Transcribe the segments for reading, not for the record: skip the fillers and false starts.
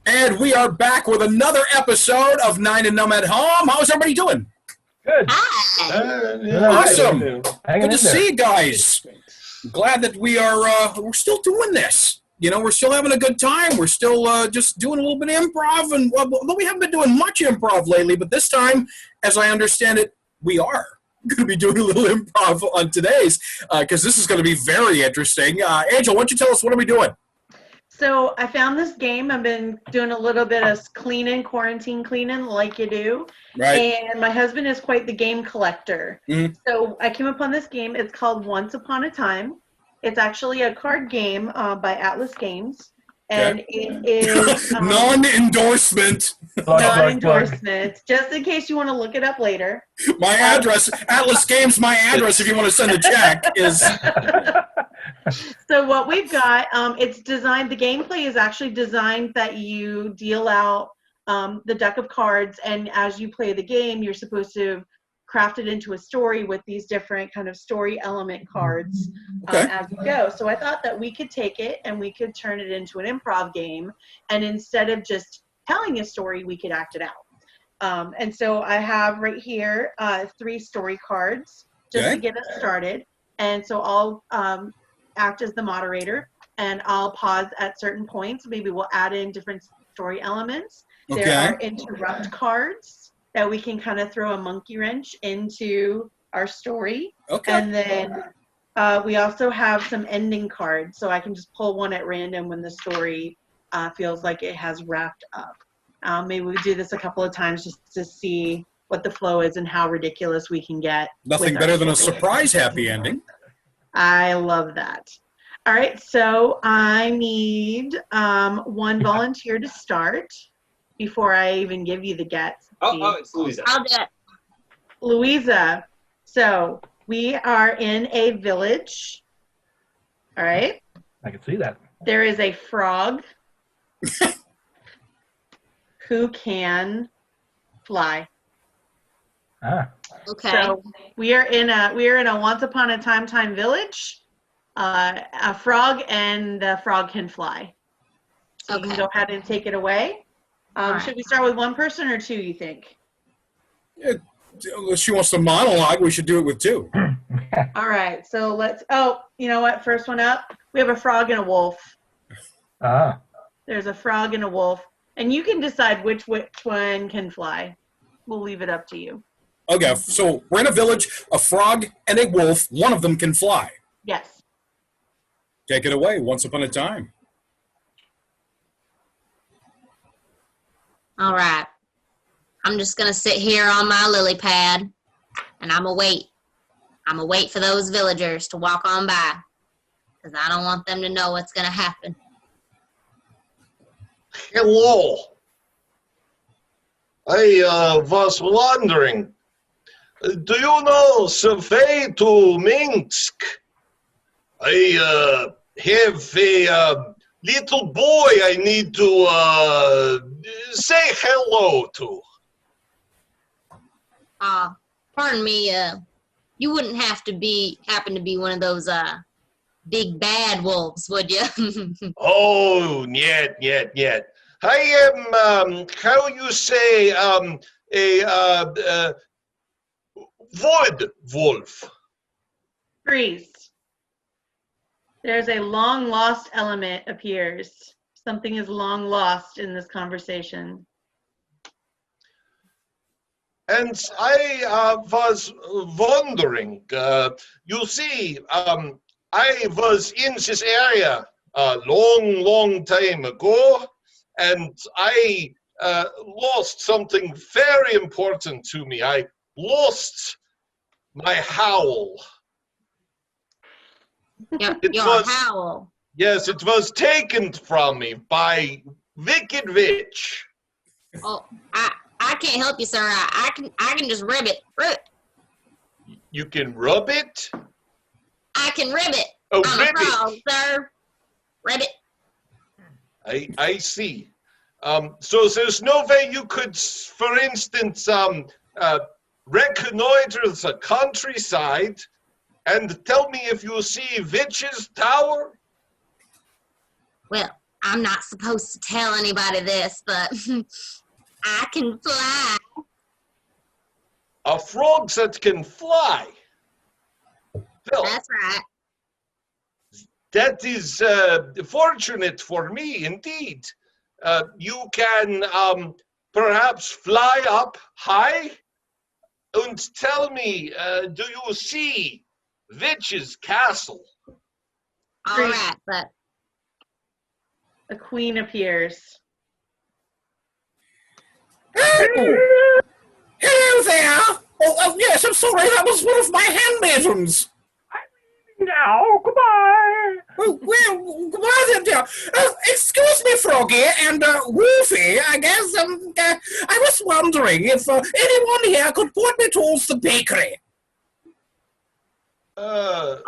And we are back with another episode of Nine and Numb at Home. How's everybody doing? Good. Awesome. Good to see you guys. Glad that we're still doing this. You know, we're still having a good time. We're still just doing a little bit of improv. And although we haven't been doing much improv lately, but this time, as I understand it, we are going to be doing a little improv on today's because this is going to be very interesting. Angel, why don't you tell us, what are we doing? So I found this game. I've been doing a little bit of quarantine cleaning like you do. Right. And my husband is quite the game collector. Mm-hmm. So I came upon this game. It's called Once Upon a Time. It's actually a card game by Atlas Games. And it is... Non-endorsement. Non-endorsement. Just in case you want to look it up later. My address, Atlas Games, my address, if you want to send a check, is... So what we've got, it's designed, the gameplay is actually designed that you deal out the deck of cards, and as you play the game, you're supposed to craft it into a story with these different kind of story element cards as you go. So I thought that we could take it and we could turn it into an improv game, and instead of just telling a story, we could act it out. And so I have right here 3 story cards just to get us started. And so I'll act as the moderator, and I'll pause at certain points. Maybe we'll add in different story elements. There are interrupt cards that we can kind of throw a monkey wrench into our story. And then we also have some ending cards, so I can just pull one at random when the story feels like it has wrapped up. Maybe we do this a couple of times just to see what the flow is and how ridiculous we can get. Nothing better than a surprise happy ending. I love that. All right, so I need one volunteer to start before I even give you the gets. It's Louisa. I'll do it. Louisa, so we are in a village. All right. I can see that. There is a frog who can fly. Okay. So we are in a Once Upon a Time village. A frog, and the frog can fly. So you can go ahead and take it away. Should we start with one person or 2, you think? Unless she wants to monologue, we should do it with 2. All right, so let's, you know what, first one up, we have a frog and a wolf. There's a frog and a wolf, and you can decide which one can fly. We'll leave it up to you. Okay, so we're in a village, a frog and a wolf, one of them can fly. Yes. Take it away, Once Upon a Time. All right. I'm just going to sit here on my lily pad, and I'm going to wait. I'm going to wait for those villagers to walk on by, because I don't want them to know what's going to happen. Hello. I was wondering, do you know the way to Minsk? I have a little boy I need to say hello to. Pardon me, you wouldn't happen to be one of those big bad wolves, would you? Oh, yet. I am, how you say, a wood wolf. Freeze. There's a long lost element appears. Something is long lost in this conversation. And I was wondering, you see, I was in this area a long time ago, and I lost something very important to me. I lost my howl. Your howl. Yes, it was taken from me by Wicked Witch. Oh, I can't help you, sir. I can just rib it. You can rub it? I can rib it. Oh, I'm rib a frog, it. sir. Rib it. I see. So there's no way you could, for instance, reconnoiter the countryside and tell me if you see Witch's Tower? Well, I'm not supposed to tell anybody this, but I can fly. A frog that can fly. Well, That's right. that is fortunate for me, indeed. You can perhaps fly up high and tell me, do you see Witch's Castle? All right, but A queen appears. Hello there! Yes, I'm sorry, that was one of my handmaidens. Now, goodbye. Well, goodbye there. Excuse me, Froggy and Wolfie. I guess I was wondering if anyone here could point me towards the bakery. oh,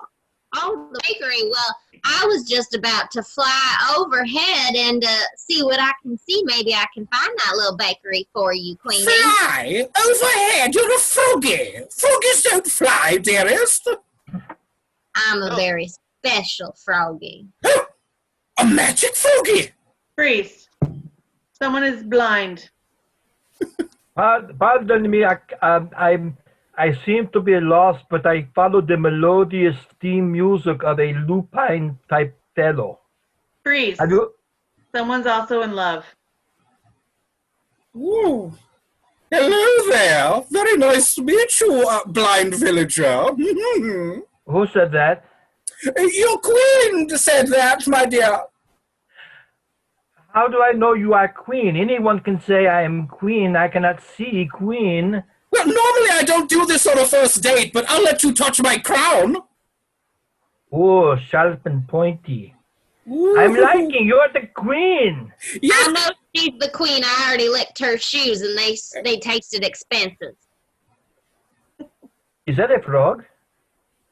the bakery. Well, I was just about to fly overhead and see what I can see. Maybe I can find that little bakery for you, Queenie. Fly overhead? You're a froggy. Froggies don't fly, dearest. I'm a very special froggy. A magic froggy. Freeze. Someone is blind. Pardon me, I seem to be lost, but I followed the melodious theme music of a lupine-type fellow. Freeze. Have you? Someone's also in love. Ooh. Hello there. Very nice to meet you, blind villager. Who said that? Your queen said that, my dear. How do I know you are queen? Anyone can say I am queen. I cannot see queen. Well, normally I don't do this on a first date, but I'll let you touch my crown. Oh, sharp and pointy. Ooh. I'm liking you're the queen. I Yes. know she's the queen. I already licked her shoes, and they tasted expensive. Is that a frog?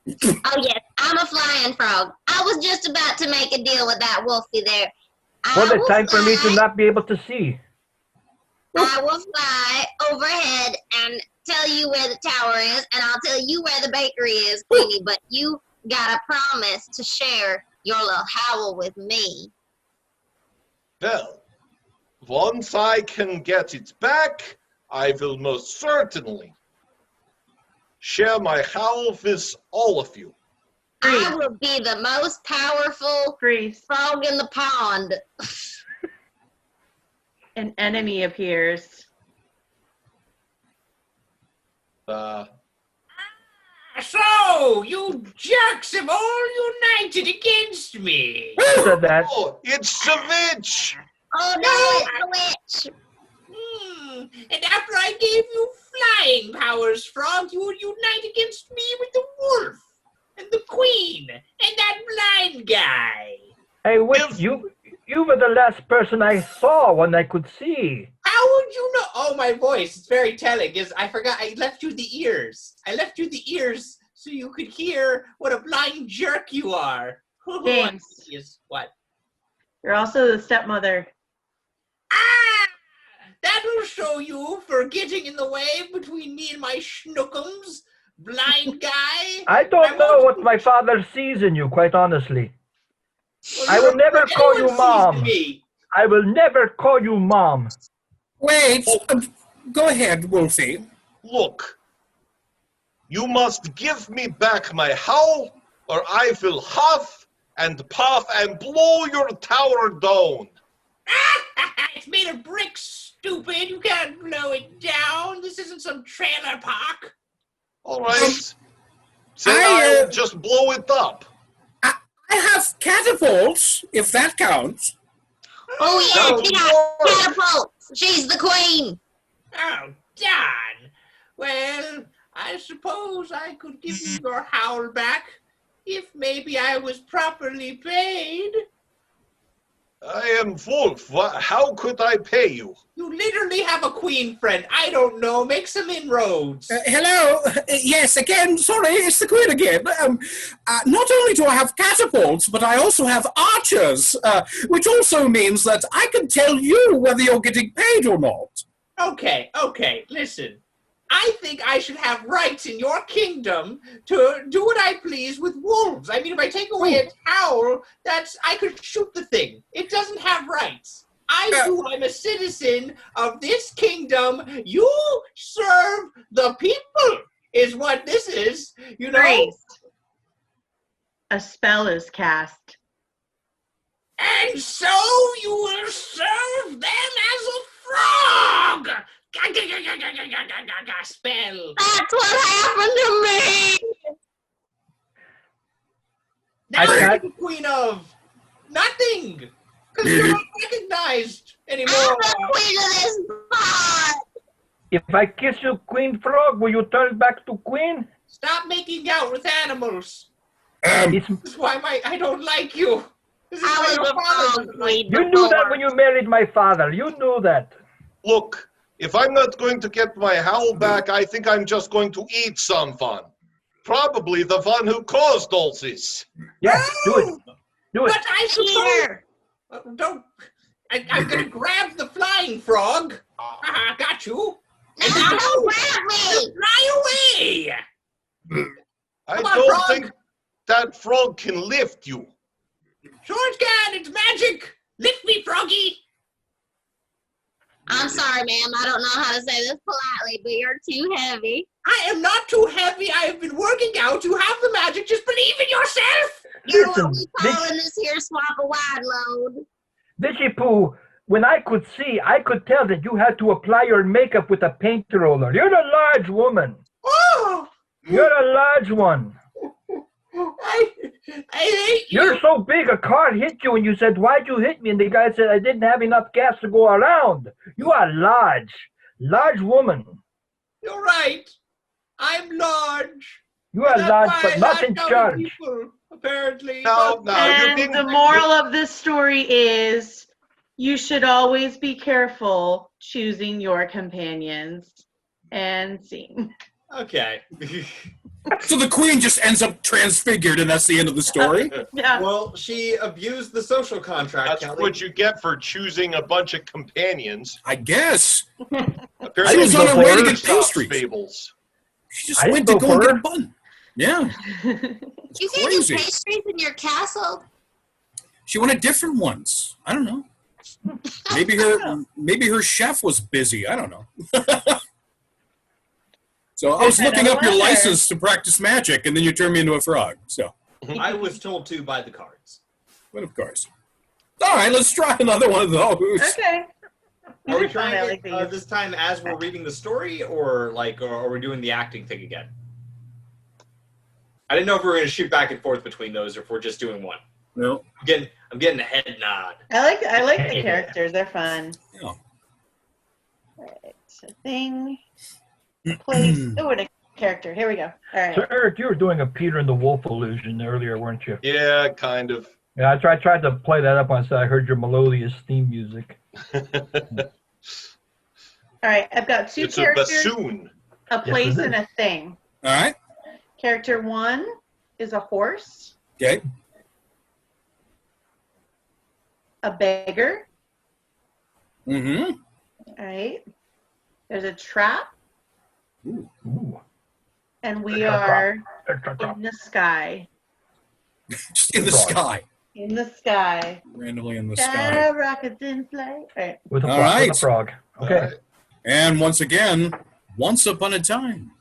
Oh, yes, I'm a flying frog. I was just about to make a deal with that Wolfie there. What I a will time for me to fly- not be able to see. I will fly overhead and tell you where the tower is, and I'll tell you where the bakery is, Queenie, but you gotta promise to share your little howl with me. Well, once I can get it back, I will most certainly share my howl with all of you. I will be the most powerful Freeze. frog in the pond. An enemy appears. So, you jerks have all united against me. Who said that? Oh, it's the witch! Oh no, it's the witch. And after I gave you flying powers, Frog, you would unite against me with the wolf and the queen and that blind guy. Hey, wait, you were the last person I saw when I could see. How would you know? Oh, my voice. It's very telling. I forgot. I left you the ears. I left you the ears so you could hear what a blind jerk you are. James. What? You're also the stepmother. Ah! That'll show you for getting in the way between me and my schnookums, blind guy. I don't know what my father sees in you, quite honestly. Well, I will never call you anyone mom. sees me. I will never call you mom. Wait. Go ahead, Wolfie. Look, you must give me back my howl, or I will huff and puff and blow your tower down. It's made of bricks, stupid. You can't blow it down. This isn't some trailer park. All right. Then I, I'll just blow it up. I have catapults, if that counts. Oh yeah, That'll she got work. catapults. She's the queen. Oh, darn. Well, I suppose I could give you your howl back if maybe I was properly paid. I am Wolf. How could I pay you? You literally have a queen friend. I don't know. Make some inroads. Hello? Yes, again, sorry, it's the queen again. Not only do I have catapults, but I also have archers, which also means that I can tell you whether you're getting paid or not. Okay, listen. I think I should have rights in your kingdom to do what I please with wolves. I mean, if I take away its howl, I could shoot the thing. It doesn't have rights. I'm a citizen of this kingdom. You serve the people, is what this is. You know. Priest. A spell is cast. And so you will serve them as a frog. Spell. That's what happened to me. Now you're the queen of nothing. Because you're not recognized anymore. I'm the queen of this pod. If I kiss you, Queen Frog, will you turn back to Queen? Stop making out with animals. It's, This is why I don't like you. This is why I your was a father frog doesn't like queen you knew that when you married my father. You knew that. Look, if I'm not going to get my howl back, I think I'm just going to eat someone. Probably the one who caused all this. Yeah, do it. Do it. But I suppose... don't... I'm going to grab the flying frog. Got you. No, don't grab me. Fly away. I Come on, don't frog. think that frog can lift you. Sure it can. It's magic. Lift me, froggy. I'm sorry, ma'am. I don't know how to say this politely, but you're too heavy. I am not too heavy. I have been working out. You have the magic. Just believe in yourself. You know what Listen, we calling this here swap a wide load. Bitchy Poo, when I could see, I could tell that you had to apply your makeup with a paint roller. You're a large woman. Oh, You're a large one. I hate you. You're so big, a car hit you, and you said, "Why'd you hit me?" And the guy said, "I didn't have enough gas to go around." You are large woman. You're right. I'm large. You are And that's large, why but I not like in other charge. people, apparently. No, But- no, you And didn't. the moral of this story is you should always be careful choosing your companions. And scene. Okay. So the queen just ends up transfigured, and that's the end of the story. Yeah. Well, she abused the social contract, That's Kelly. what you get for choosing a bunch of companions. I guess Apparently, she was didn't on go her way for to her. get pastries. fables. She just I went didn't to go go and for get a her. bun. Yeah, You can't crazy. do pastries in your castle. She wanted different ones. I don't know. Maybe her chef was busy. I don't know. So I was looking up your license to practice magic, and then you turned me into a frog. So, I was told to by the cards. but of course. All right, let's try another one of those. Okay. Are we These fun. I trying like it these. this time as we're reading the story, or are we doing the acting thing again? I didn't know if we were going to shoot back and forth between those, or if we're just doing one. No. I'm getting a head nod. I like the characters. They're fun. Yeah. Alright, so thing, place, oh, and a character. Here we go. All right. So Eric, you were doing a Peter and the Wolf illusion earlier, weren't you? Yeah, kind of. Yeah, I tried to play that up. I said I heard your melodious theme music. All right. I've got two It's a characters, bassoon. a place, it is. and a thing. All right. Character one is a horse, Okay. a beggar. Mm-hmm. All right. There's a trap, Ooh. and we are Extra in the sky. Just in the Frog. sky. In the sky. Randomly in the sky. Rockets in flight. All right. With a All frog. right. With a frog. Okay. Alright. And once again, once upon a time.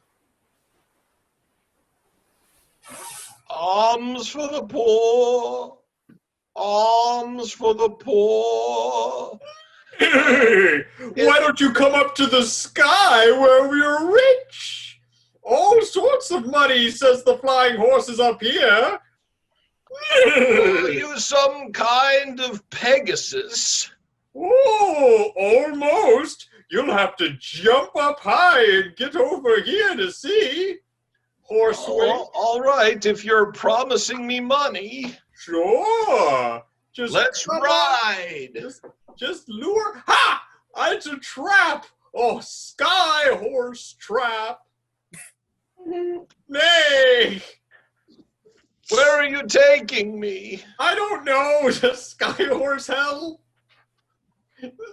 Alms for the poor. Alms for the poor. Hey, why don't you come up to the sky where we're rich? All sorts of money, says the flying horses up here. Are you some kind of Pegasus? Oh, almost. You'll have to jump up high and get over here to see. Horseway. Oh, all right, if you're promising me money, Sure. Just let's come on. ride. Just lure. Ha! It's a trap. Oh, sky horse trap. Nay. Where are you taking me? I don't know. The sky horse hell.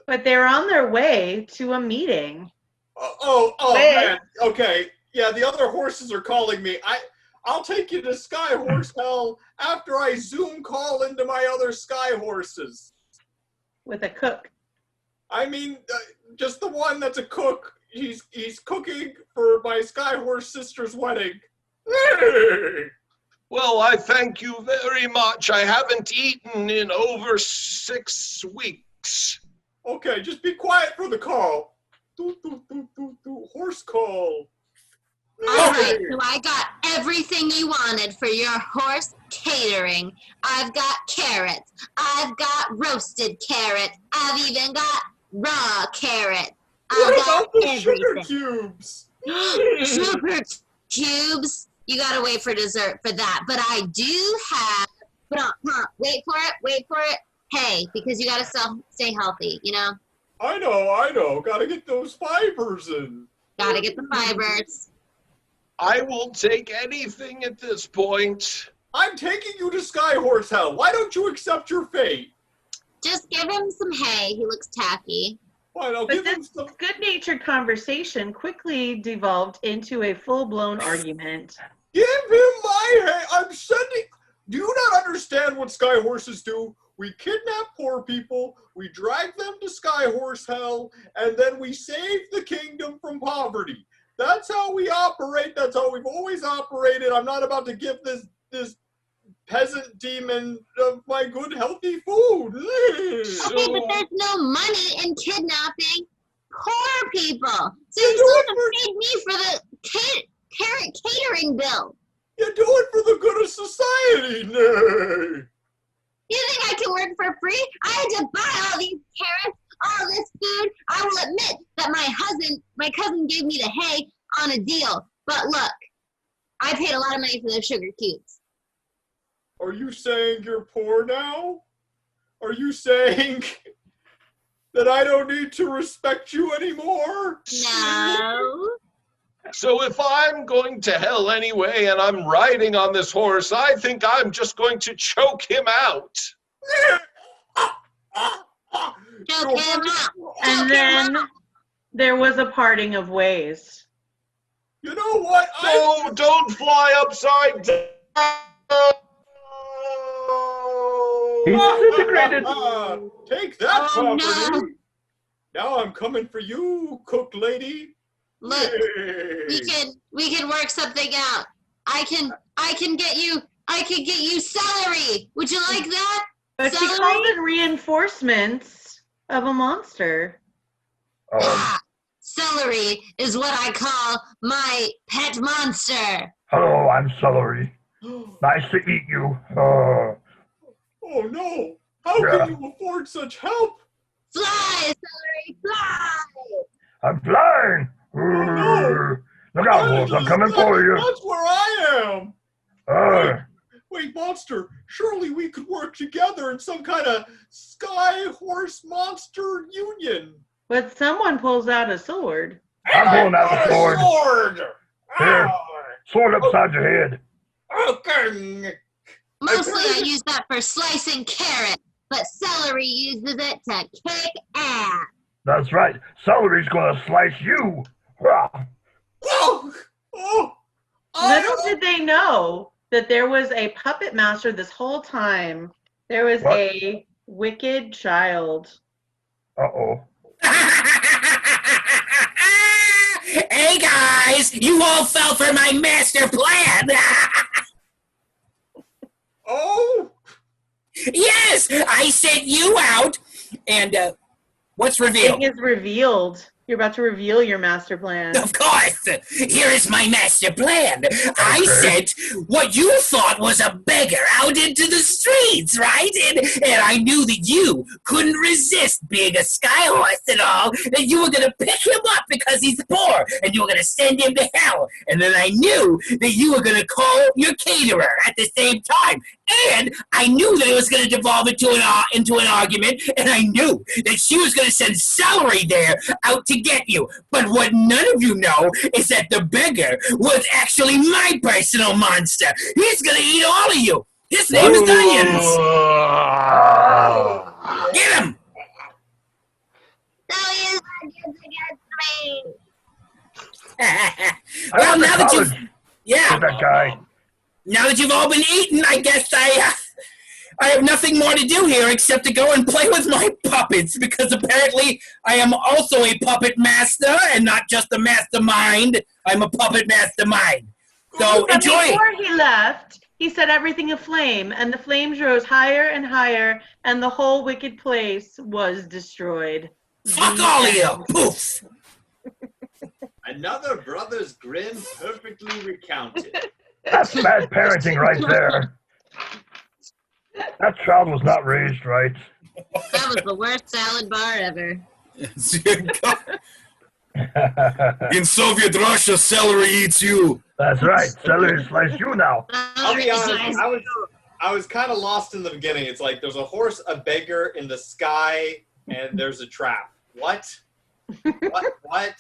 But they're on their way to a meeting. Oh Wait. man. Okay, yeah, the other horses are calling me. I'll take you to Sky Horse Hell after I Zoom call into my other Sky Horses. With a cook. I mean, just the one that's a cook. He's cooking for my Sky Horse sister's wedding. Well, I thank you very much. I haven't eaten in over 6 weeks. Okay, just be quiet for the call. Horse call. All right, so I got everything you wanted for your horse catering. I've got carrots. I've got roasted carrots. I've even got raw carrots. What I've got about the everything. sugar cubes? Sugar cubes. You gotta wait for dessert for that. But I do have. Wait for it. Hey, because you gotta stay healthy. You know. I know. Gotta get those fibers in. Gotta get the fibers. I will take anything at this point. I'm taking you to Sky Horse Hell. Why don't you accept your fate? Just give him some hay. He looks tacky. Fine, I'll But give him this some. good-natured conversation quickly devolved into a full-blown argument. Give him my hay. I'm sending. Do you not understand what Sky Horses do? We kidnap poor people, we drag them to Sky Horse Hell, and then we save the kingdom from poverty. That's how we operate. That's how we've always operated. I'm not about to give this peasant demon my good, healthy food. Okay, but there's no money in kidnapping poor people. So You you do still it have to pay me for the catering bill. You do it for the good of society. Nay. You think I can work for free? I had to buy all these carrots, all this food. I will admit that my cousin gave me the hay on a deal. But look, I paid a lot of money for those sugar cubes. Are you saying you're poor now? Are you saying that I don't need to respect you anymore? No. So if I'm going to hell anyway and I'm riding on this horse, I think I'm just going to choke him out. Choke him out. And then there was a parting of ways. You know what? No, don't fly upside down. He's disintegrated. Take that, Oh, property. no. Now I'm coming for you, cook lady. Look, Yay. we can work something out. I can get you celery. Would you like that? But she Celery? called in reinforcements of a monster. Celery is what I call my pet monster. Hello, I'm Celery. Nice to eat you. Oh no! How Yeah. can you afford such help? Fly, celery, fly! I'm flying. no. Look out, wolves! I'm coming for you. That's where I am. Wait, monster! Surely we could work together in some kind of Sky Horse Monster Union. But someone pulls out a sword. I'm pulling out the sword. Sword! Here. Sword upside your head. Okay. Mostly I use that for slicing carrot, but celery uses it to kick ass. That's right. Celery's gonna slice you. Rah. Little did they know that there was a puppet master this whole time. There was What? a wicked child. Uh-oh. Hey guys, you all fell for my master plan. Oh! Yes, I sent you out, and what's revealed? It is revealed. You're about to reveal your master plan. Of course. Here is my master plan. I sent what you thought was a beggar out into the streets, right? And I knew that you couldn't resist being a sky horse and all, that you were going to pick him up because he's poor, and you were going to send him to hell. And then I knew that you were going to call your caterer at the same time. And I knew that it was going to devolve into an argument, and I knew that she was going to send Celery there out to get you. But what none of you know is that the beggar was actually my personal monster. He's going to eat all of you. His name is Onions. Get him! So use onions against me. Well, now that you've That guy. now that you've all been eaten, I guess I have nothing more to do here except to go and play with my puppets, because apparently I am also a puppet master and not just a mastermind. I'm a puppet mastermind. So But enjoy. before he left, he set everything aflame, and the flames rose higher and higher, and the whole wicked place was destroyed. Fuck The all of end. you. Poof. Another brother's grin perfectly recounted. That's bad parenting right there. That child was not raised right. That was the worst salad bar ever. In Soviet Russia, celery eats you. That's right. Celery slice you now. I'll be honest, I was kind of lost in the beginning. It's like there's a horse, a beggar in the sky, and there's a trap. What? What?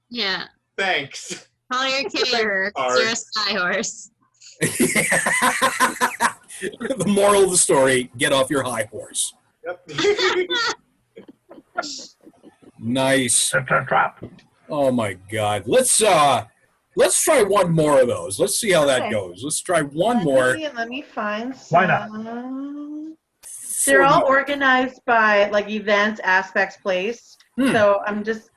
Yeah. Thanks. Call your carrier. Hard. You're a sky horse. The moral of the story, get off your high horse. Yep. Nice. It's a trap. Oh my God. Let's try one more of those. Let's see how that Okay. goes. Let's try one more. Let me find some. Why not? They're all organized by like events, aspects, place. So I'm just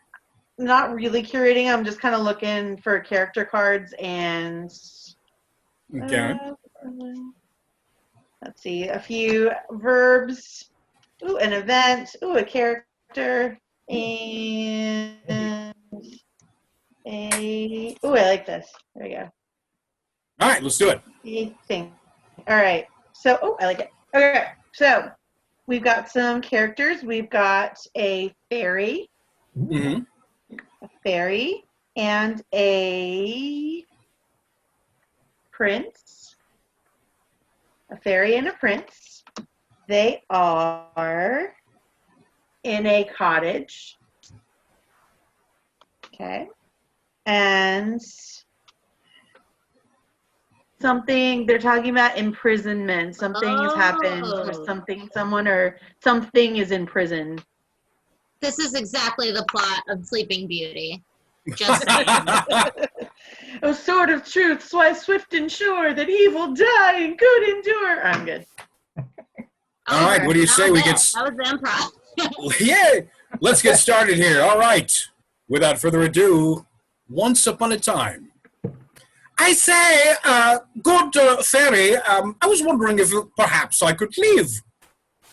not really curating. I'm just kind of looking for character cards and Okay. let's see, a few verbs. Ooh, an event. Ooh, a character. And a. Ooh, I like this. There we go. All right, let's do it. Thing. All right. So, oh, I like it. Okay. So, we've got some characters. We've got a fairy, Mm-hmm. and a prince. A fairy and a prince. They are in a cottage. Okay. And something, they're talking about imprisonment. Something has happened with someone or something is in prison. This is exactly the plot of Sleeping Beauty. Just saying. A sword of truth, swift, swift and sure, that evil die and good endure. I'm good. All right, what do you say we get? That was improv. Yeah, let's get started here. All right. Without further ado, once upon a time. I say, good fairy, I was wondering if perhaps I could leave.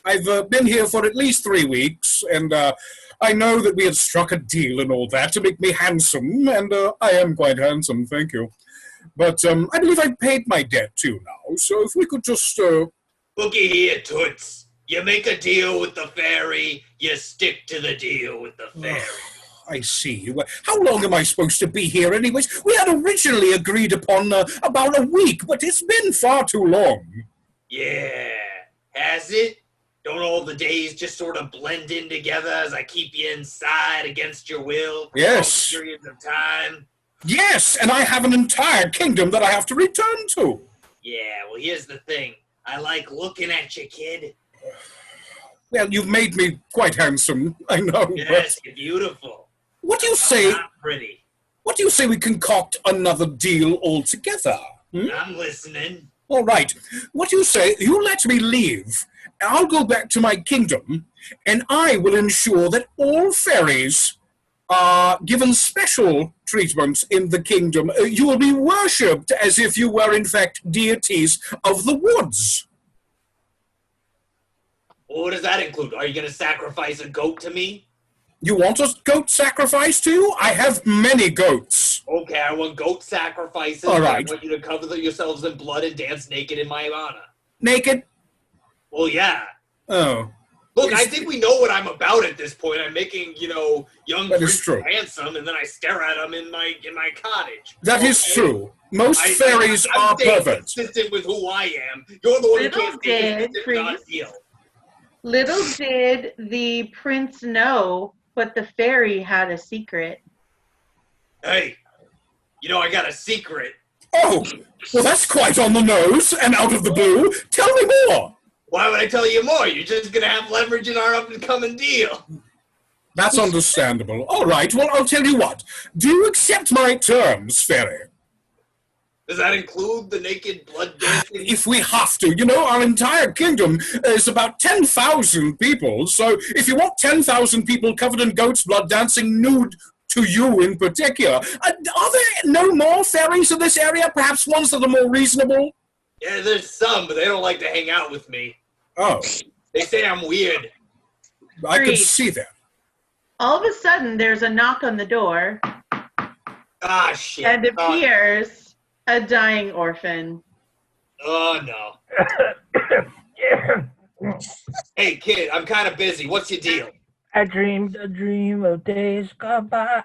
I've been here for at least 3 weeks, and I know that we had struck a deal and all that to make me handsome, and I am quite handsome, thank you. But I believe I paid my debt too now, so if we could just... Looky here, Toots. You make a deal with the fairy, you stick to the deal with the fairy. I see. How long am I supposed to be here anyways? We had originally agreed upon about a week, but it's been far too long. Yeah, has it? Don't all the days just sort of blend in together as I keep you inside against your will for Yes. long periods of time? Yes, and I have an entire kingdom that I have to return to. Yeah, well, here's the thing. I like looking at you, kid. Well, you've made me quite handsome, I know. Yes, you're beautiful. What do you say? Not pretty. What do you say we concoct another deal altogether? I'm listening. All right. What do you say? You let me leave. I'll go back to my kingdom, and I will ensure that all fairies are given special treatment in the kingdom. You will be worshipped as if you were, in fact, deities of the woods. Well, what does that include? Are you going to sacrifice a goat to me? You want a goat sacrifice too? I have many goats. Okay, I want goat sacrifices. All right. I want you to cover yourselves in blood and dance naked in my honor. Naked? Well, yeah. Oh. Look, I think we know what I'm about at this point. I'm making, young That is princes true. handsome, and then I stare at them in my cottage. That is true. Most fairies I'm are staying perverts. consistent with who I am. You're the one who Little can't stay did, consistent with our priest. deal. Little did the prince know, but the fairy had a secret. Hey, I got a secret. Oh, well, that's quite on the nose and out of the blue. Tell me more. Why would I tell you more? You're just going to have leverage in our up-and-coming deal. That's understandable. All right, well, I'll tell you what. Do you accept my terms, fairy? Does that include the naked blood dancing? If we have to. You know, our entire kingdom is about 10,000 people, so if you want 10,000 people covered in goat's blood dancing nude to you in particular, are there no more fairies in this area? Perhaps ones that are more reasonable? Yeah, there's some, but they don't like to hang out with me. Oh. They say I'm weird. I could see that. All of a sudden, there's a knock on the door, Ah, shit. and appears a dying orphan. Oh, no. Hey, kid, I'm kind of busy. What's your deal? I dreamed a dream of days gone by.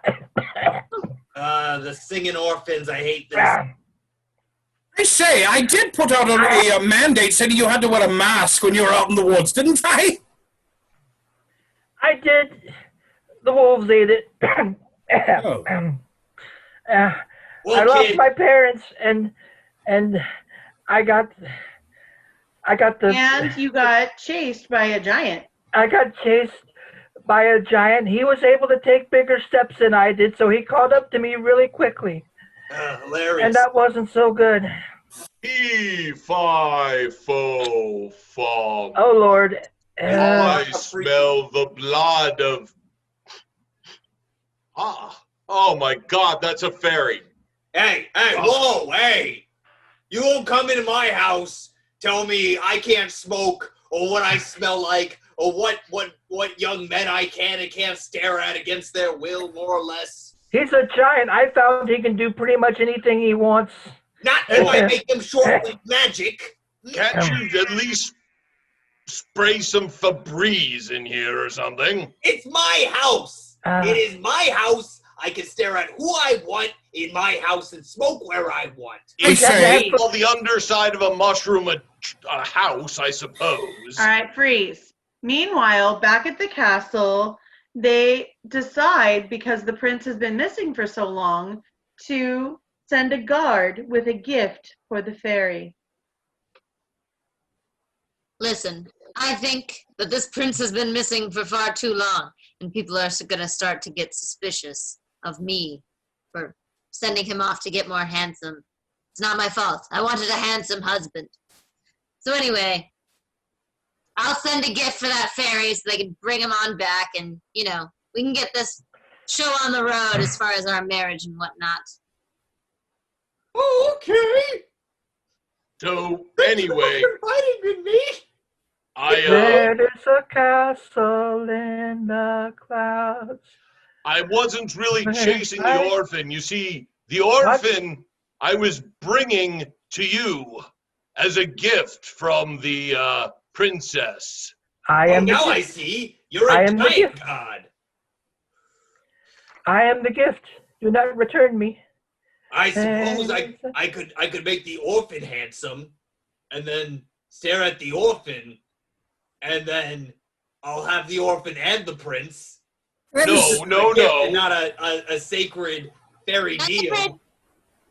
The singing orphans, I hate this. I say, I did put out a mandate saying you had to wear a mask when you were out in the woods, didn't I? I did. The wolves ate it. Oh. Well, I lost kid, my parents, and I got the. And you got chased by a giant. I got chased by a giant. He was able to take bigger steps than I did, so he caught up to me really quickly. hilarious. And that wasn't so good. Fee-fi-fo-fum. Oh, Lord. I smell the blood of... Oh my God, that's a fairy. Hey, whoa, hey. You won't come into my house, tell me I can't smoke, or what I smell like, or what young men I can and can't stare at against their will, more or less. He's a giant. I found he can do pretty much anything he wants. Not if I make him short with magic. Can't you at least spray some Febreze in here or something? It's my house. It is my house. I can stare at who I want in my house and smoke where I want. It's say- all the underside of a mushroom a house, I suppose. All right, freeze. Meanwhile, back at the castle, they decide, because the prince has been missing for so long, to send a guard with a gift for the fairy. Listen, I think that this prince has been missing for far too long, and people are going to start to get suspicious of me for sending him off to get more handsome. It's not my fault. I wanted a handsome husband. So anyway, I'll send a gift for that fairy so they can bring him on back, and, you know, we can get this show on the road as far as our marriage and whatnot. Okay. So, anyway, Confiding in me. There is a castle in the clouds. I wasn't really chasing the orphan. You see, the orphan I was bringing to you as a gift from the princess. I am now the I gift. see. You're I a am the giant gift. god. I am the gift. Do not return me. I suppose I could make the orphan handsome, and then stare at the orphan, and then I'll have the orphan and the prince. No. And not a sacred fairy deal.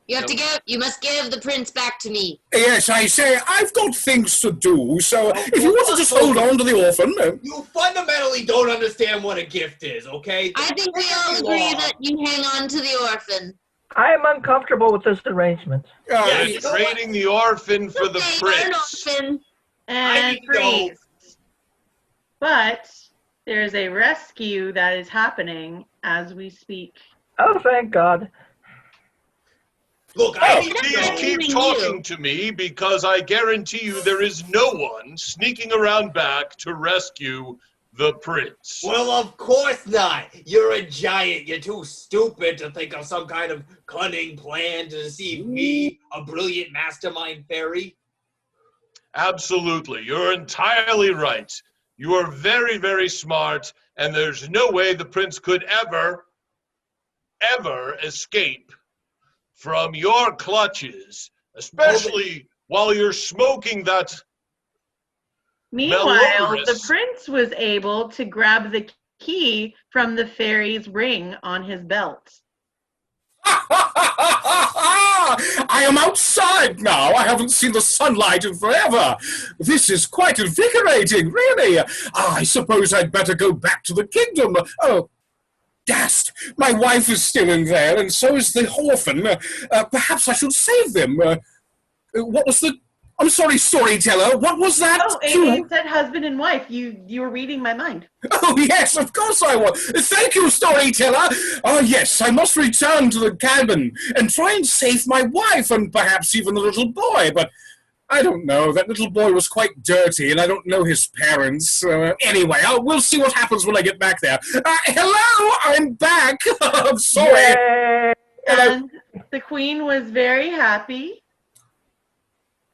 You must give the prince back to me. Yes, I say, I've got things to do, so if you want to just hold on to the orphan... You fundamentally don't understand what a gift is, okay? I think we all agree that you hang on to the orphan. I am uncomfortable with this arrangement. Yeah, You're trading the orphan for the Okay, you're an prince. orphan. And need to go. freeze. But there's a rescue that is happening as we speak. Oh, thank God. Look, I Oh, need to please go. keep talking to me, because I guarantee you there is no one sneaking around back to rescue the prince. Well, of course not. You're a giant. You're too stupid to think of some kind of cunning plan to deceive me, a brilliant mastermind fairy. Absolutely. You're entirely right. You are very, very smart, and there's no way the prince could ever escape from your clutches, especially while you're smoking that. Meanwhile, Malodorous. the prince was able to grab the key from the fairy's ring on his belt. I am outside outside now. I haven't seen the sunlight in forever. This is quite invigorating, really. I suppose I'd better go back to the kingdom. Oh, Dast, my wife is still in there, and so is the orphan. Perhaps I should save them. What was the... I'm sorry, storyteller. What was that? Oh, it said husband and wife. You were reading my mind. Oh, yes, of course I was. Thank you, storyteller. Oh, yes, I must return to the cabin and try and save my wife and perhaps even the little boy. But I don't know. That little boy was quite dirty, and I don't know his parents. Anyway, we'll see what happens when I get back there. Hello, I'm back. I'm sorry. Yay! And the queen was very happy.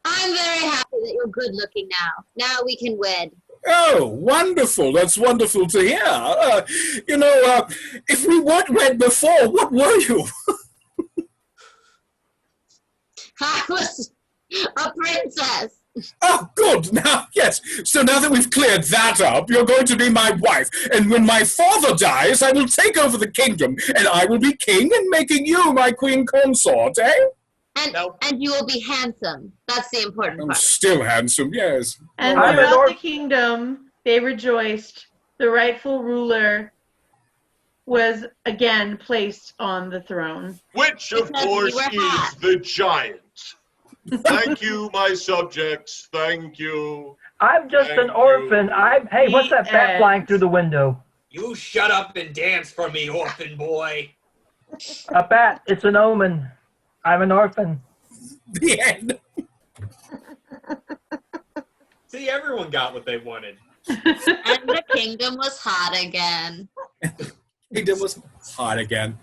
I'm very happy that you're good looking now. Now we can wed. Oh, wonderful. That's wonderful to hear. If we weren't wed before, what were you? I was a princess. Oh, good. Now, yes. So now that we've cleared that up, you're going to be my wife. And when my father dies, I will take over the kingdom, and I will be king and making you my queen consort, eh? And you will be handsome. That's the important I'm part. still handsome, yes. And I'm an throughout the kingdom, they rejoiced. The rightful ruler was again placed on the throne. Which, of Because course, you were is hot. the giant. Thank you, my subjects. Thank you. I'm just Thank an orphan. you. Hey, what's that bat The flying end. through the window? You shut up and dance for me, orphan boy. A bat. It's an omen. I'm an orphan. The end. See, everyone got what they wanted. And the kingdom was hot again. He was hot again.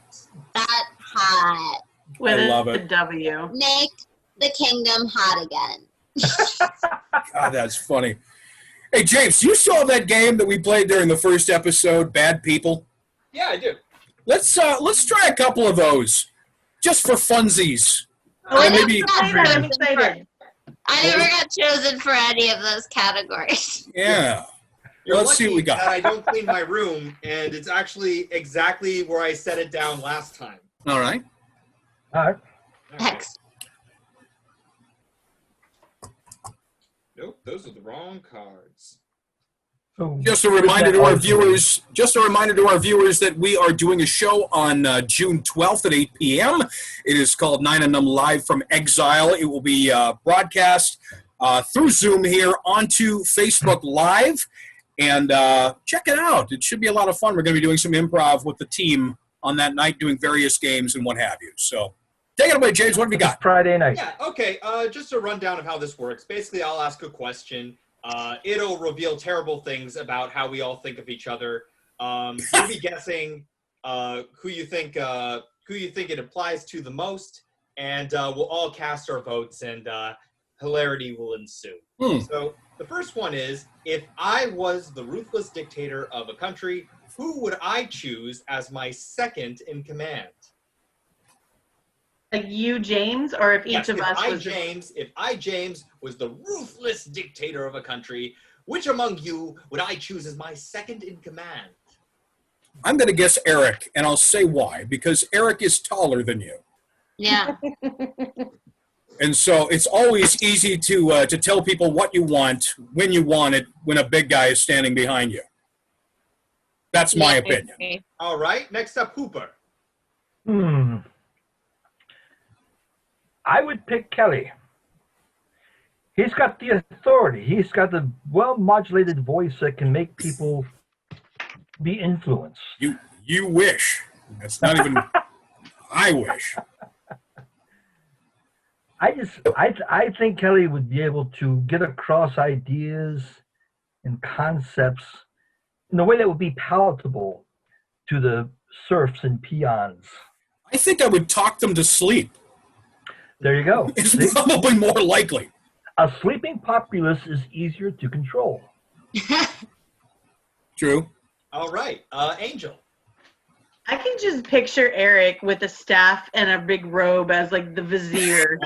That hot. With I love a it. W. Make the kingdom hot again. God, that's funny. Hey, James, you saw that game that we played during the first episode, Bad People? Yeah, I do. Let's try a couple of those, just for funsies. Oh, I maybe- I'm excited. I never got chosen for any of those categories. Yeah. You're Let's lucky see what we got. that I don't clean my room, and it's actually exactly where I set it down last time. All right. All right. Next. Nope, those are the wrong cards. So, Just a reminder to our viewers. That we are doing a show on June 12th at 8 p.m. It is called Nine and Numb Live from Exile. It will be broadcast through Zoom here onto Facebook Live, and check it out. It should be a lot of fun. We're going to be doing some improv with the team on that night, doing various games and what have you. So, take it away, James. What have you got? Friday night. Yeah, okay. Just a rundown of how this works. Basically, I'll ask a question. It'll reveal terrible things about how we all think of each other. You'll be guessing who you think it applies to the most, and we'll all cast our votes, and hilarity will ensue. So the first one is, if I was the ruthless dictator of a country, who would I choose as my second in command? Like you, James, or if each Yes, of us was if I, James, was the ruthless dictator of a country, which among you would I choose as my second in command? I'm going to guess Eric, and I'll say why. Because Eric is taller than you. Yeah. And so it's always easy to tell people what you want, when you want it, when a big guy is standing behind you. That's my opinion. Okay. All right, next up, Hooper. I would pick Kelly. He's got the authority. He's got the well-modulated voice that can make people be influenced. You wish. That's not even... I wish. I think Kelly would be able to get across ideas and concepts in a way that would be palatable to the serfs and peons. I think I would talk them to sleep. There you go. It's See? probably more likely. A sleeping populace is easier to control. True. All right, Angel. I can just picture Eric with a staff and a big robe as like the vizier.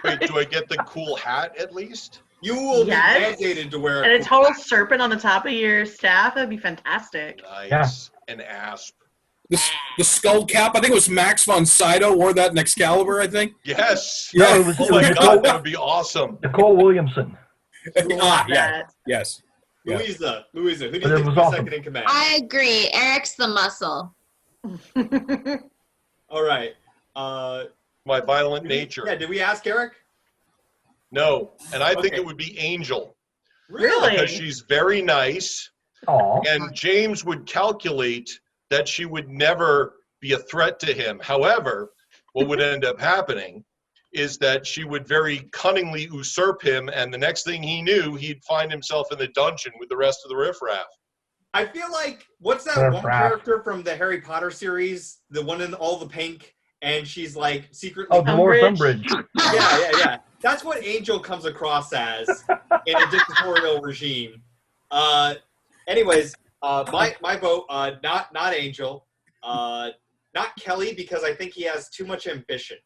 Wait, do I get the cool hat at least? You will Yes. be mandated to wear And a cool total serpent on the top of your staff. That'd be fantastic. Nice. Yeah. An asp. The skull cap. I think it was Max von Sydow wore that in Excalibur. I think. Yes. Yeah. it was, Oh it was my Nicole, God, that would be awesome. Nicole Williamson. Yeah. Yes. Yeah. Louisa, who do you But think it is was the awesome. second in command? I agree. Eric's the muscle. All right. My violent nature. Yeah, did we ask Eric? No, and I think Okay. it would be Angel Really? because she's very nice, Aw. and James would calculate that she would never be a threat to him. However, what would end up happening is that she would very cunningly usurp him, and the next thing he knew, he'd find himself in the dungeon with the rest of the riffraff. I feel like, what's that one Riff-raff. character from the Harry Potter series? The one in all the pink, and she's like secretly. Oh, Dolores Umbridge. Umbridge. Yeah. That's what Angel comes across as in a dictatorial regime. Anyways, my vote, not Angel, not Kelly, because I think he has too much ambition.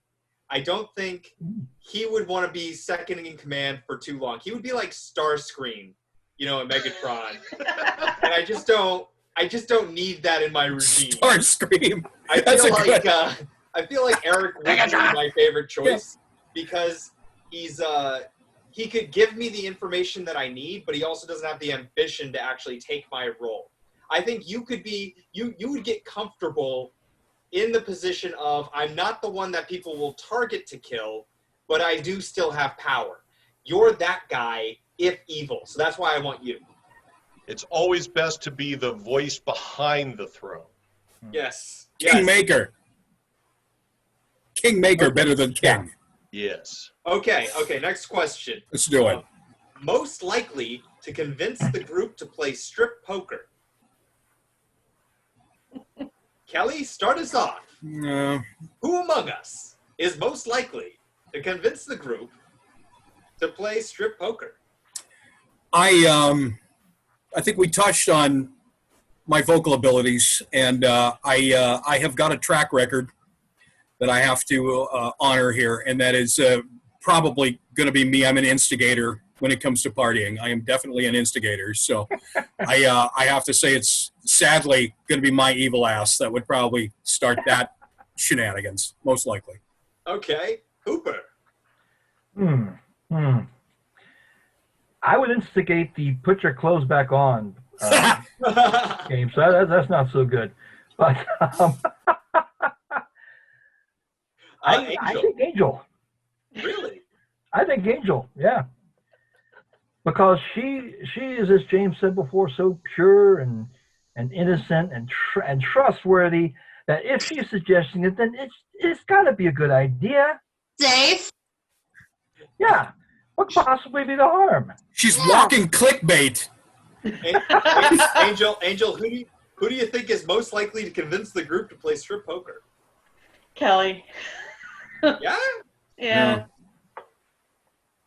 I don't think he would want to be second in command for too long. He would be like Starscream, in Megatron, and I just don't need that in my regime. Starscream. I That's feel a like good- I feel like Eric would be my favorite choice because he could give me the information that I need, but he also doesn't have the ambition to actually take my role. I think you could be you would get comfortable in the position of I'm not the one that people will target to kill, but I do still have power. You're that guy if evil. So that's why I want you. It's always best to be the voice behind the throne. Yes. Kingmaker. Kingmaker better than king. Yes. Okay, next question. Let's do it. Most likely to convince the group to play strip poker. Kelly, start us off. No. Who among us is most likely to convince the group to play strip poker? I think we touched on my vocal abilities, and I have got a track record that I have to honor here, and that is probably going to be me. I'm an instigator when it comes to partying. I am definitely an instigator. So I have to say it's sadly going to be my evil ass that would probably start that shenanigans, most likely. Okay, Hooper. I would instigate the put your clothes back on game, so that's not so good. But I think Angel. Really? I think Angel, yeah. Because she is, as James said before, so pure and innocent and trustworthy that if she's suggesting it, then it's got to be a good idea. Safe. Yeah. What could possibly be the harm? She's walking clickbait. Angel, who do you think is most likely to convince the group to play strip poker? Kelly. Yeah? Yeah.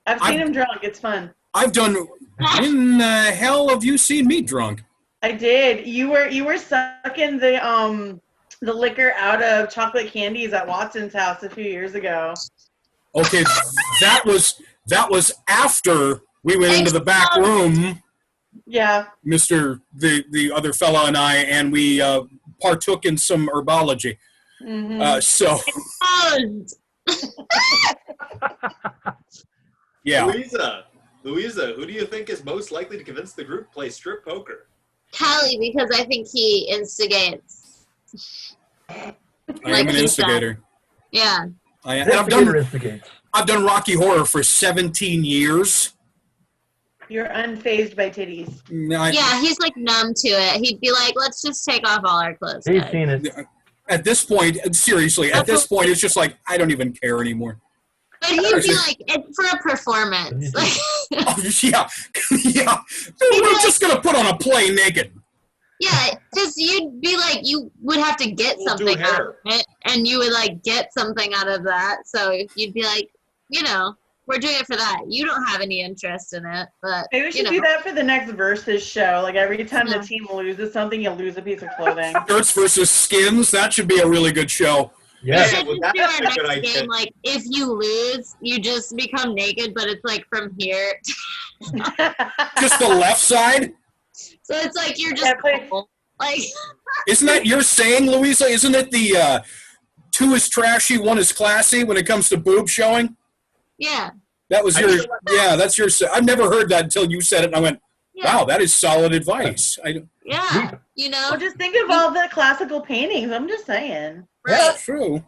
I've seen him drunk. It's fun. I've done. When the hell have you seen me drunk? I did. You were sucking the liquor out of chocolate candies at Watson's house a few years ago. Okay, that was after we went into the back room. Yeah. The other fella and I, and we partook in some herbology. Mm-hmm. Yeah. Louisa, who do you think is most likely to convince the group to play strip poker? Kelly, because I think he instigates. I am an instigator. Yeah. I've done Rocky Horror for 17 years. You're unfazed by titties. Yeah, he's like numb to it. He'd be like, let's just take off all our clothes. He's guys. seen it. At this point, seriously, at this point, it's just like, I don't even care anymore. But he'd be like, it's for a performance. Oh, yeah. We're just going to put on a play naked. Yeah, just you'd be like, you would have to get We'll do something out hair. of it, and you would like get something out of that. So you'd be like, we're doing it for that. You don't have any interest in it, but Maybe we should do that for the next Versus show. Like every time the team loses something, you lose a piece of clothing. Shirts versus skins. That should be a really good show. We Yeah. should just do our that's a good next idea. game. Like, if you lose, you just become naked, but it's like from here. Just the left side. So it's like you're just Yeah, play- Like, Isn't that your saying, Louisa? Isn't it the 2 is trashy, 1 is classy when it comes to boob showing? yeah. That was your, yeah, that's your, I've never heard that until you said it, and I went, Yeah. wow, that is solid advice. Yeah. You know? Well, just think of all the classical paintings. I'm just saying. Right. That's true.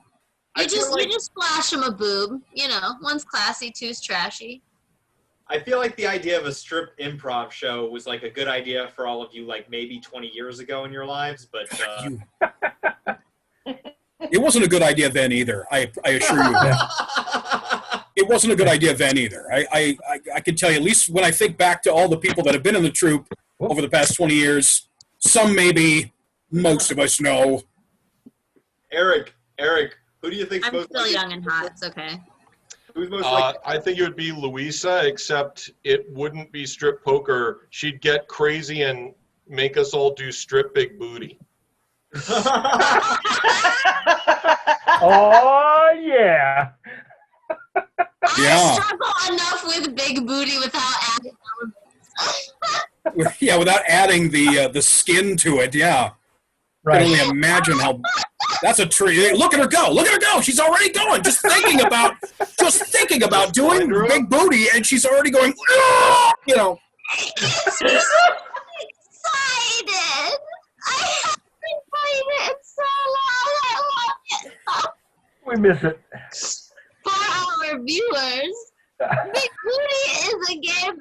You just flash them a boob. You know, 1's classy, 2's trashy. I feel like the idea of a strip improv show was like a good idea for all of you, like maybe 20 years ago in your lives, but It wasn't a good idea then either. I assure you. It wasn't a good idea then either. I can tell you, at least when I think back to all the people that have been in the troupe over the past 20 years, some maybe, most of us know. Eric, who do you think's I'm most still likely? young and hot. It's okay. Who's most likely? I think it would be Louisa, except it wouldn't be strip poker. She'd get crazy and make us all do strip big booty. Oh, yeah. Yeah. I struggle enough with big booty without adding elements. Yeah, without adding the skin to it, yeah. I can only imagine how. That's a tree. Look at her go! Look at her go! She's already going. Just thinking about doing big booty, and she's already going. You know. I'm so excited. I haven't played it in so long. I love it. We miss it. For our viewers, Big Booty is a game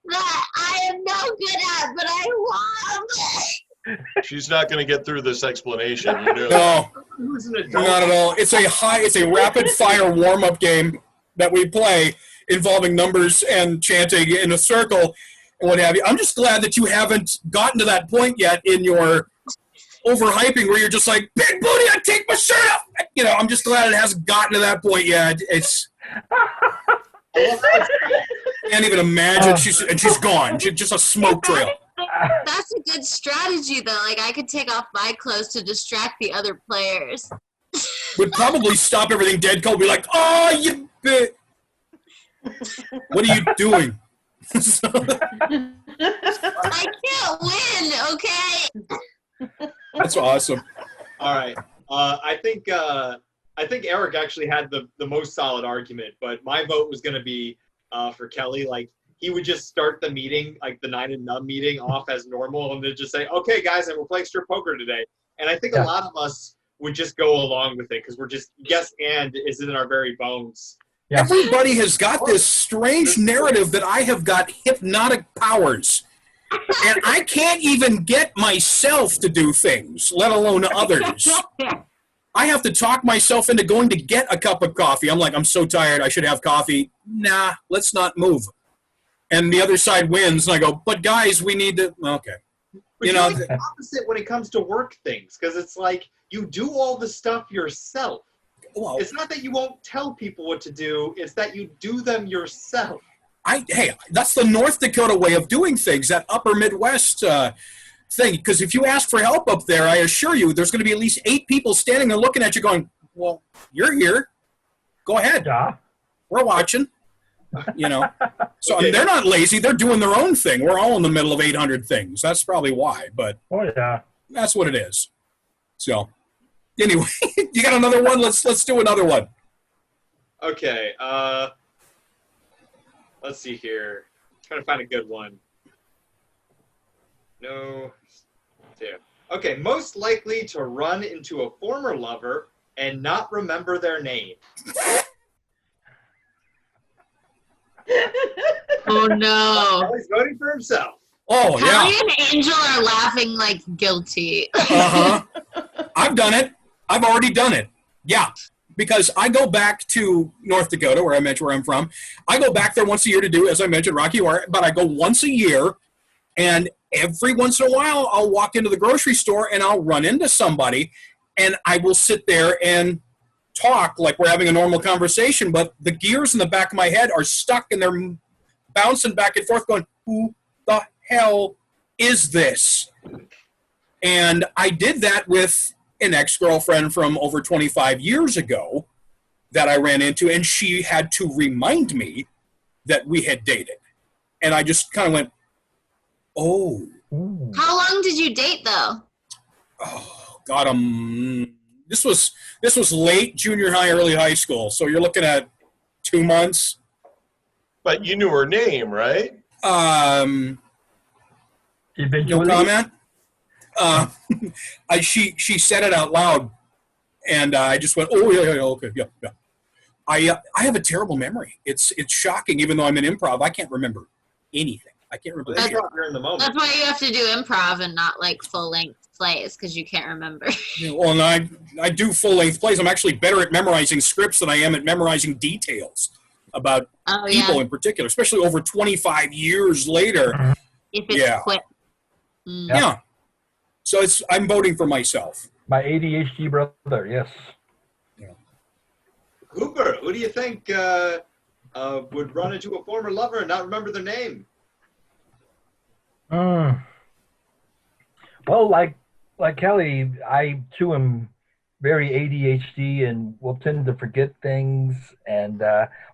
that I am no good at, but I love it. She's not going to get through this explanation. You know? No, Who's an adult? not at all. It's a rapid fire warm up game that we play involving numbers and chanting in a circle and what have you. I'm just glad that you haven't gotten to that point yet in your overhyping where you're just like, big booty, I take my shirt off. You know, I'm just glad it hasn't gotten to that point yet. It's can't even imagine. She's gone. She's just a smoke trail. That's a good strategy, though. Like, I could take off my clothes to distract the other players. Would probably stop everything dead cold. Be like, oh, you bit. What are you doing? I can't win, okay? That's awesome. All right. I think Eric actually had the most solid argument, but my vote was going to be for Kelly. Like, he would just start the meeting, like the Nine and Numb meeting, off as normal, and then just say, "Okay, guys, and we're playing strip poker today." And I think a lot of us would just go along with it because we're just and is in our very bones. Yeah. Everybody has got this strange narrative that I have got hypnotic powers. And I can't even get myself to do things, let alone others. I have to talk myself into going to get a cup of coffee. I'm like, I'm so tired, I should have coffee. Nah, let's not move. And the other side wins, and I go, but guys, we need to, okay. But You know, like the opposite when it comes to work things, because it's like you do all the stuff yourself. well, It's not that you won't tell people what to do; it's that you do them yourself. hey, that's the North Dakota way of doing things, that upper Midwest thing. Because if you ask for help up there, I assure you, there's going to be at least 8 people standing there looking at you going, well, you're here. Go ahead. Yeah. We're watching. You know. So Okay. they're not lazy. They're doing their own thing. We're all in the middle of 800 things. That's probably why. But Oh, yeah. that's what it is. So anyway, you got another one? Let's do another one. Okay. Let's see here. Trying to find a good one. No. Yeah. Okay. Most likely to run into a former lover and not remember their name. Oh, no. He's voting for himself. Oh, yeah. Kelly and Angel are laughing like guilty. Uh-huh. I've done it. I've already done it. Yeah. Because I go back to North Dakota, where I mentioned where I'm from. I go back there once a year to do, as I mentioned, Rocky Horror, but I go once a year, and every once in a while, I'll walk into the grocery store and I'll run into somebody, and I will sit there and talk like we're having a normal conversation, but the gears in the back of my head are stuck and they're bouncing back and forth going, who the hell is this? And I did that with an ex-girlfriend from over 25 years ago that I ran into, and she had to remind me that we had dated. And I just kind of went, oh. Ooh. How long did you date, though? oh God, this was late junior high, early high school. So you're looking at 2 months. But you knew her name, right? No comment. She said it out loud, and I just went, oh yeah, okay, yeah. I have a terrible memory. It's shocking. Even though I'm in improv, I can't remember anything. I can't remember. That's you're in the moment. That's why you have to do improv and not like full length plays because you can't remember. Yeah, well, and I do full length plays. I'm actually better at memorizing scripts than I am at memorizing details about people in particular, especially over 25 years later. If it's quick. Yeah. So I'm voting for myself. My ADHD brother, yes. Yeah. Cooper, who do you think would run into a former lover and not remember their name? Well, like Kelly, I too am very ADHD and will tend to forget things and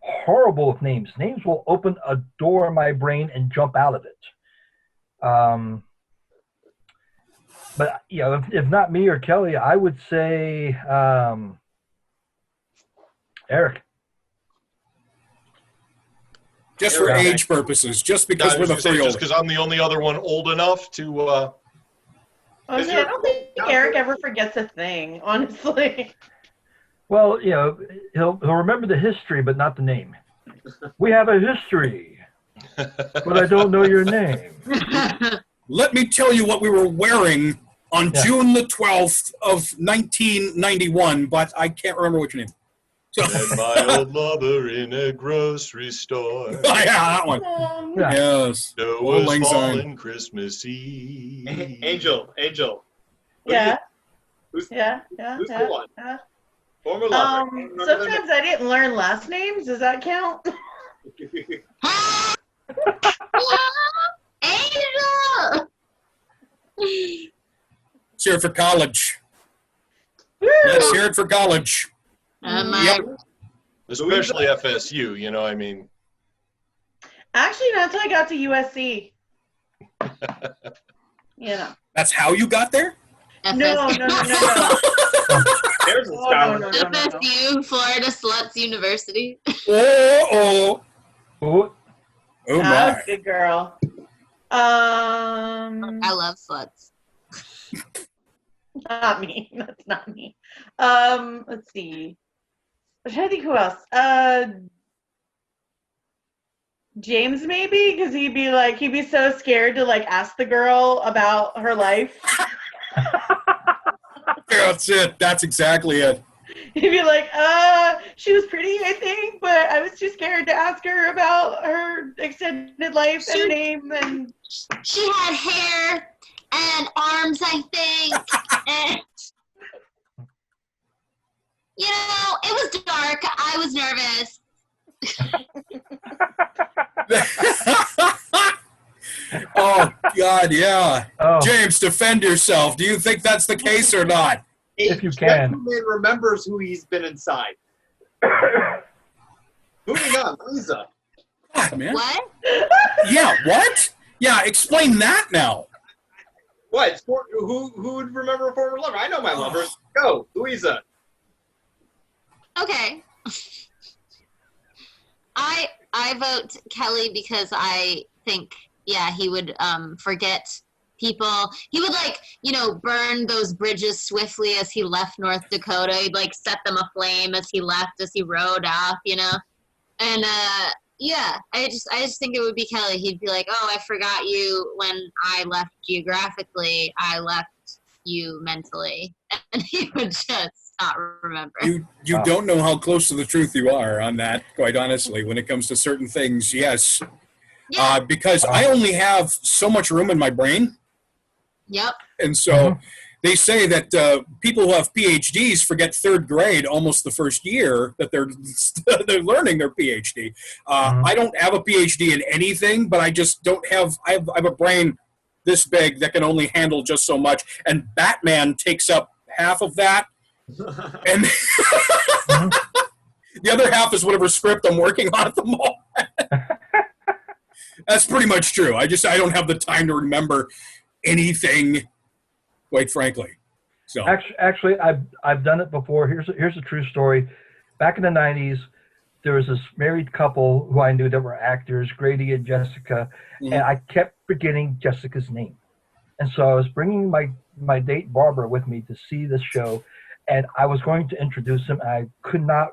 horrible with names. Names will open a door in my brain and jump out of it. But if not me or Kelly, I would say Eric. Just for age purposes, just because we're the three just because I'm the only other one old enough to. I don't think Eric ever forgets a thing, honestly. Well, he'll remember the history, but not the name. We have a history, but I don't know your name. Let me tell you what we were wearing on June the 12th of 1991, but I can't remember what your name. And my old mother in a grocery store. Oh, yeah, that one. Yes. It was falling Christmas Eve. Angel. Yeah. Who's the one? Former lover. Sometimes I didn't learn last names. Does that count? Angel! Let's hear it for college. Let's hear it for college. Yep. Especially FSU, I mean. Actually, not until I got to USC. That's how you got there? No. There's a scholar. No. FSU, Florida Sluts University. Oh my. That's good girl. I love sluts. Not me. That's not me. Let's see. I'm trying to think who else. James maybe, because he'd be so scared to ask the girl about her life. That's it. That's exactly it. He'd be like, she was pretty, I think, but I was too scared to ask her about her extended life and her name. And she had hair and arms, I think. And, it was dark. I was nervous. Oh, God, yeah. Oh. James, defend yourself. Do you think that's the case or not? If you can. Gentleman remembers who he's been inside. Moving on, Lisa. God, man. What? Yeah, what? Yeah, explain that now. What? Who would remember a former lover? I know my lovers. Go, Louisa. Okay. I vote Kelly because I think, he would forget people. He would burn those bridges swiftly as he left North Dakota. He'd set them aflame as he left, as he rode off, And I just think it would be Kelly. He'd be like, oh, I forgot you when I left geographically. I left you mentally. And he would just not remember. You don't know how close to the truth you are on that, quite honestly, when it comes to certain things. Yes. Yeah. Because I only have so much room in my brain. Yep. And so they say that people who have PhDs forget third grade almost the first year that they're learning their PhD. I don't have a PhD in anything, but I just don't have – I have a brain this big that can only handle just so much. And Batman takes up half of that. And the other half is whatever script I'm working on at the moment. That's pretty much true. I don't have the time to remember anything, quite frankly. So Actually, I've done it before. Here's a true story. Back in the 90s, there was this married couple who I knew that were actors, Grady and Jessica, and I kept forgetting Jessica's name. And so I was bringing my date Barbara with me to see this show, and I was going to introduce him, and I could not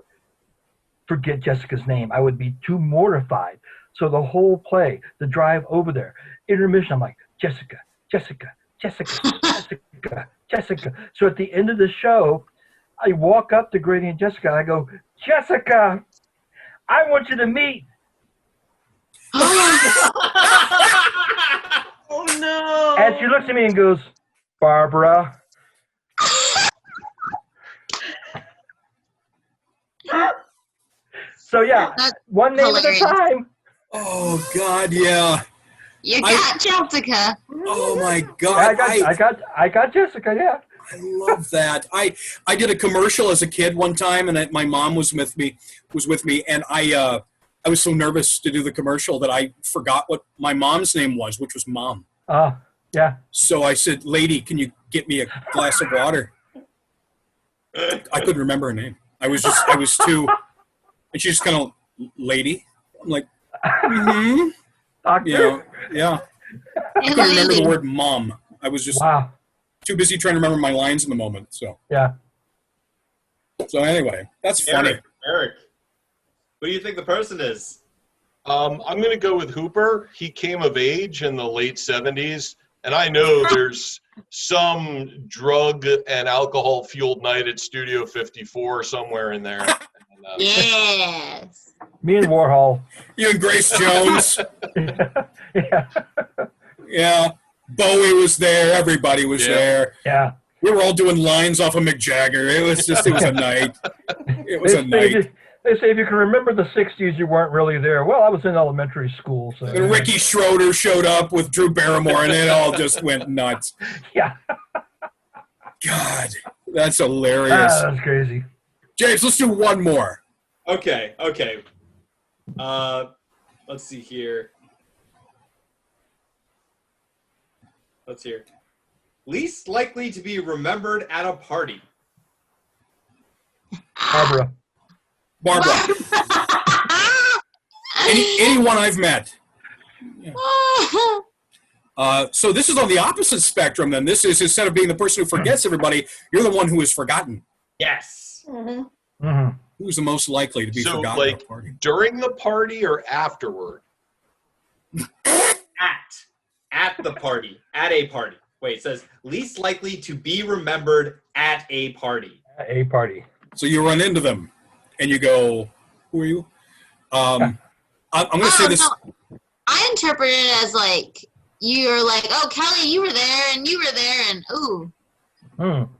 forget Jessica's name. I would be too mortified. So the whole play, the drive over there, intermission, I'm like, Jessica, Jessica, Jessica, Jessica, Jessica. So at the end of the show, I walk up to Grady and Jessica, and I go, Jessica, I want you to meet. Oh no! And she looks at me and goes, Barbara. So yeah, That's one name hilarious. at a time. oh God, yeah. You got Jessica. Oh my God, I got Jessica. Yeah. I love that. I did a commercial as a kid one time, and my mom was with me, and I was so nervous to do the commercial that I forgot what my mom's name was, which was Mom. Yeah. So I said, "Lady, can you get me a glass of water?" I couldn't remember her name. I was too, and she just kind of, lady. I'm like, Doctor. you know, yeah. I couldn't remember the word mom. I was just too busy trying to remember my lines in the moment. So yeah. So anyway, that's funny. Eric, who do you think the person is? I'm going to go with Hooper. He came of age in the late 70s, and I know there's some drug and alcohol-fueled night at Studio 54 somewhere in there. Yes. Me and Warhol. You and Grace Jones. Yeah. Yeah. Bowie was there. Everybody was there. Yeah. We were all doing lines off of Mick Jagger. It was a night. It was a night. They say if you can remember the 60s, you weren't really there. Well, I was in elementary school. So. And Ricky Schroeder showed up with Drew Barrymore, and it all just went nuts. Yeah. God, that's hilarious. That's crazy. James, let's do one more. Okay. Let's see here. Let's hear. Least likely to be remembered at a party. Barbara. Anyone I've met. Yeah. So this is on the opposite spectrum then. This is, instead of being the person who forgets everybody, you're the one who is forgotten. Yes. Who's the most likely to be forgotten like, at a party? During the party or afterward? At the party. At a party. Wait, it says least likely to be remembered at a party. At a party. So you run into them, and you go, "Who are you?" I'm going to say this. No. I interpret it as like you're like, "Oh, Kelly, you were there, and you were there, and ooh,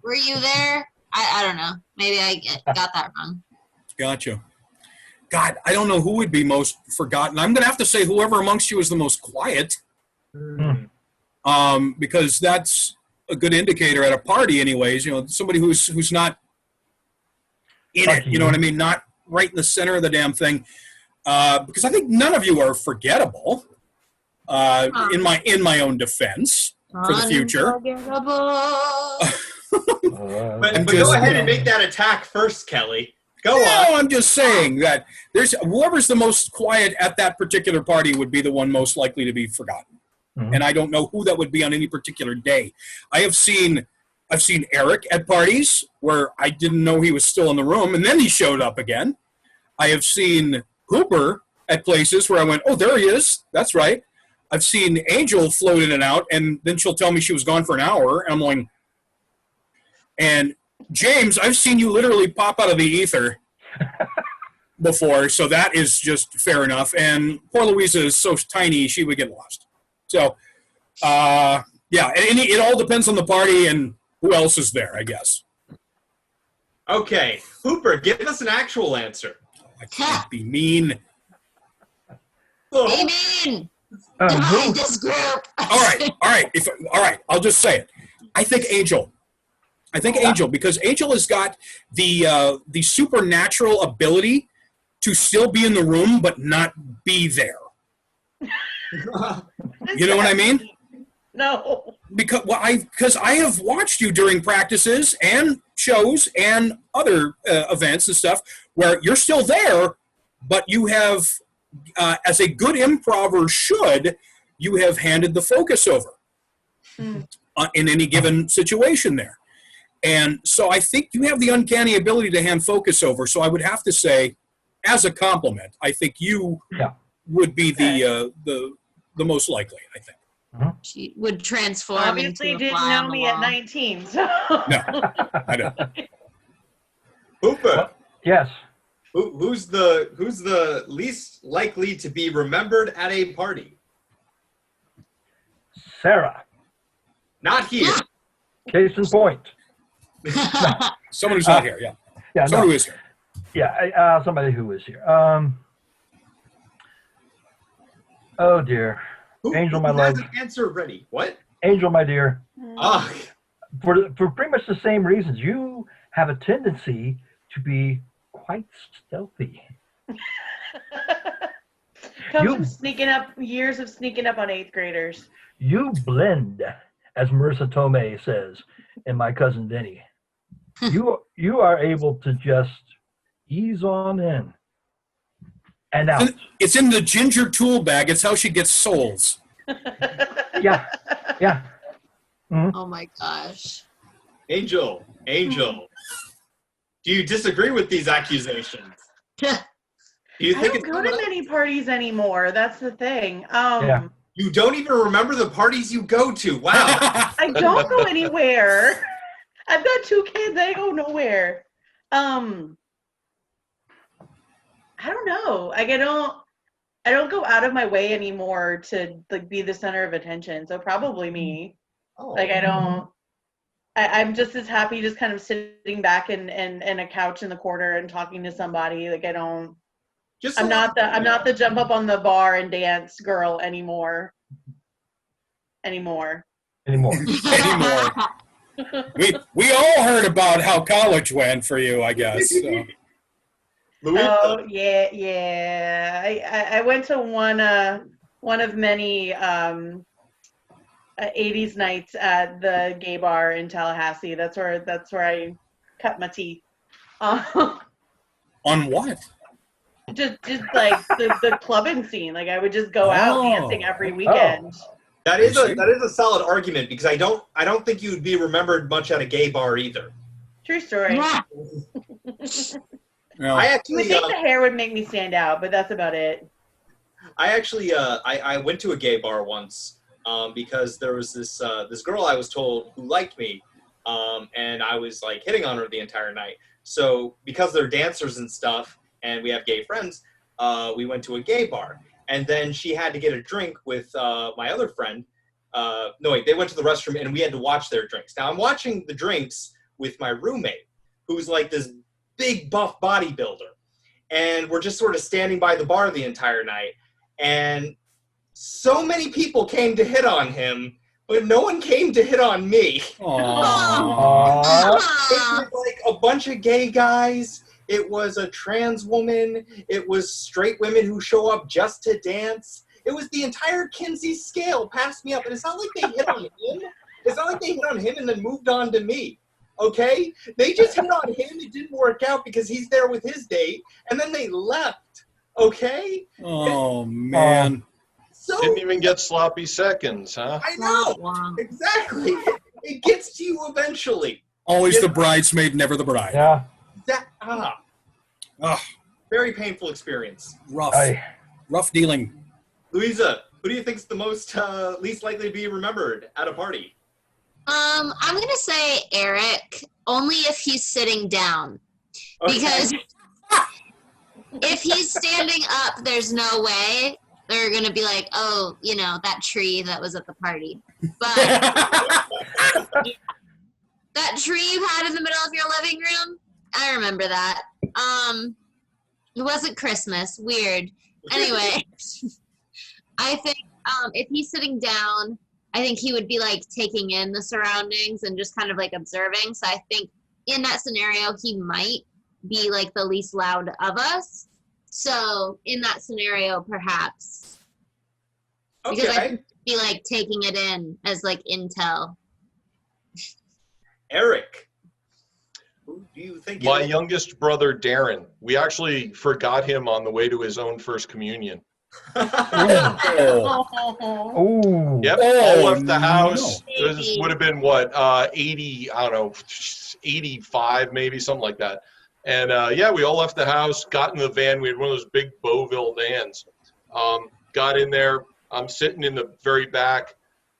were you there?" I don't know. Maybe I got that wrong. Gotcha. God, I don't know who would be most forgotten. I'm going to have to say whoever amongst you is the most quiet. Because that's a good indicator at a party anyways. You know, somebody who's not in it, you know what I mean? Not right in the center of the damn thing. Because I think none of you are forgettable, in my own defense, for the future. But go ahead and make that attack first, Kelly. Go on. I'm just saying that there's whoever's the most quiet at that particular party would be the one most likely to be forgotten. And I don't know who that would be on any particular day. I've seen Eric at parties where I didn't know he was still in the room, and then he showed up again. I have seen Hooper at places where I went, oh, there he is. That's right. I've seen Angel float in and out, and then she'll tell me she was gone for an hour, and I'm going, and James, I've seen you literally pop out of the ether before, so that is just fair enough. And poor Louisa is so tiny, she would get lost. So, yeah, and it all depends on the party and who else is there, I guess. Okay, Hooper, give us an actual answer. I can't be mean. Be mean. Divide this group. All right. I'll just say it. I think Angel. Because Angel has got the supernatural ability to still be in the room but not be there. You know what I mean? No. Because I have watched you during practices and shows and other events and stuff where you're still there, but you have, as a good improver should, you have handed the focus over in any given situation there. And so I think you have the uncanny ability to hand focus over. So I would have to say, as a compliment, I think you would be the most likely, I think. She would transform Obviously into a didn't fly know on the me at wall. 19, so. No, I don't. Hooper, Yes. who's the least likely to be remembered at a party? Sarah. Not here. Case in point. Someone who's not here, yeah. Yeah, Someone no. who is here. Yeah, somebody who is here. Oh dear. Angel, my Who love. has an answer ready? What? Angel, my dear. Ah, For pretty much the same reasons, you have a tendency to be quite stealthy. Comes You- from sneaking up, years of sneaking up on 8th graders. You blend, as Marissa Tomei says, and my cousin Denny. You are able to just ease on in and out. It's in the ginger tool bag. It's how she gets souls. Yeah. Oh my gosh. Angel. Do you disagree with these accusations? Do you I think don't go to many parties anymore. That's the thing. Yeah. you don't even remember the parties you go to? Wow. I don't go anywhere. I've got 2 kids. I go nowhere. I don't know. Like I don't go out of my way anymore to like be the center of attention. So probably me. Oh. Like I'm just as happy just kind of sitting back in a couch in the corner and talking to somebody. Like I'm not the jump up on the bar and dance girl anymore. Anymore. Oh We all heard about how college went for you, I guess. So. Louisa. Oh yeah. I went to one of many 80s nights at the gay bar in Tallahassee. That's where I cut my teeth. On what? Just like the clubbing scene. Like I would just go out dancing every weekend. That is a solid argument because I don't think you would be remembered much at a gay bar either. True story. Yeah. No. I I actually think the hair would make me stand out, but that's about it. I went to a gay bar once because there was this girl I was told who liked me, and I was like hitting on her the entire night. So because they're dancers and stuff, and we have gay friends, we went to a gay bar, and then she had to get a drink with my other friend. They went to the restroom, and we had to watch their drinks. Now I'm watching the drinks with my roommate, who's like this big buff bodybuilder, and we're just sort of standing by the bar the entire night, and so many people came to hit on him, but no one came to hit on me. Aww. It was like a bunch of gay guys, it was a trans woman, it was straight women who show up just to dance. It was the entire Kinsey scale passed me up, and it's not like they hit on him. It's not like they hit on him and then moved on to me. Okay? They just hit on him. It didn't work out because he's there with his date, and then they left. Okay? Oh, man. So Didn't even get sloppy seconds, huh? I know. Exactly. It gets to you eventually. Always the bridesmaid, never the bride. Yeah. Very painful experience. Rough. Rough dealing. Louisa, who do you think's the most least likely to be remembered at a party? I'm gonna say Eric, only if he's sitting down. Okay. Because if he's standing up, there's no way they're gonna be like, oh, that tree that was at the party. But that tree you had in the middle of your living room, I remember that. It wasn't Christmas. Weird. Anyway, I think if he's sitting down, I think he would be like taking in the surroundings and just kind of like observing. So I think in that scenario, he might be like the least loud of us. So in that scenario, perhaps. Okay. be like taking it in as like intel. Eric, who do you think? My youngest brother, Darren. We actually forgot him on the way to his own first communion. Oh. Yep, Oh, all left the house. no. This would have been what, 80, I don't know, 85 maybe, something like that. And yeah, we all left the house, got in the van. We had one of those big Beauville vans. Got in there. I'm sitting in the very back.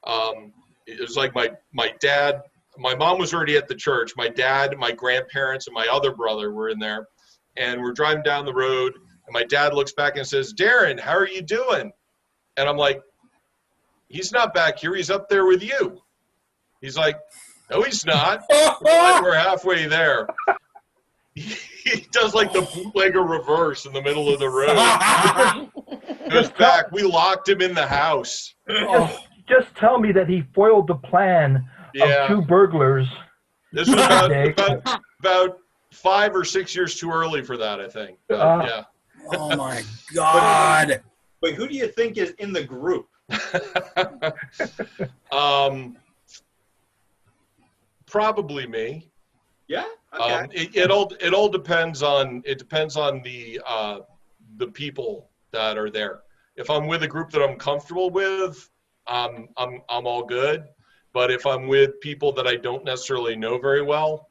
It was like my dad, my mom was already at the church. My dad, my grandparents, and my other brother were in there. And we're driving down the road. And my dad looks back and says, "Darren, how are you doing?" And I'm like, "He's not back here. He's up there with you." He's like, "No, he's not." We're halfway there. He does like the bootlegger reverse in the middle of the road. Goes back. We locked him in the house. Just tell me that he foiled the plan of 2 burglars. This was about 5 or 6 years too early for that, I think. But, yeah. Oh my God. But who do you think is in the group? Probably me. Yeah. Okay. It all depends on the people that are there. If I'm with a group that I'm comfortable with, I'm all good. But if I'm with people that I don't necessarily know very well,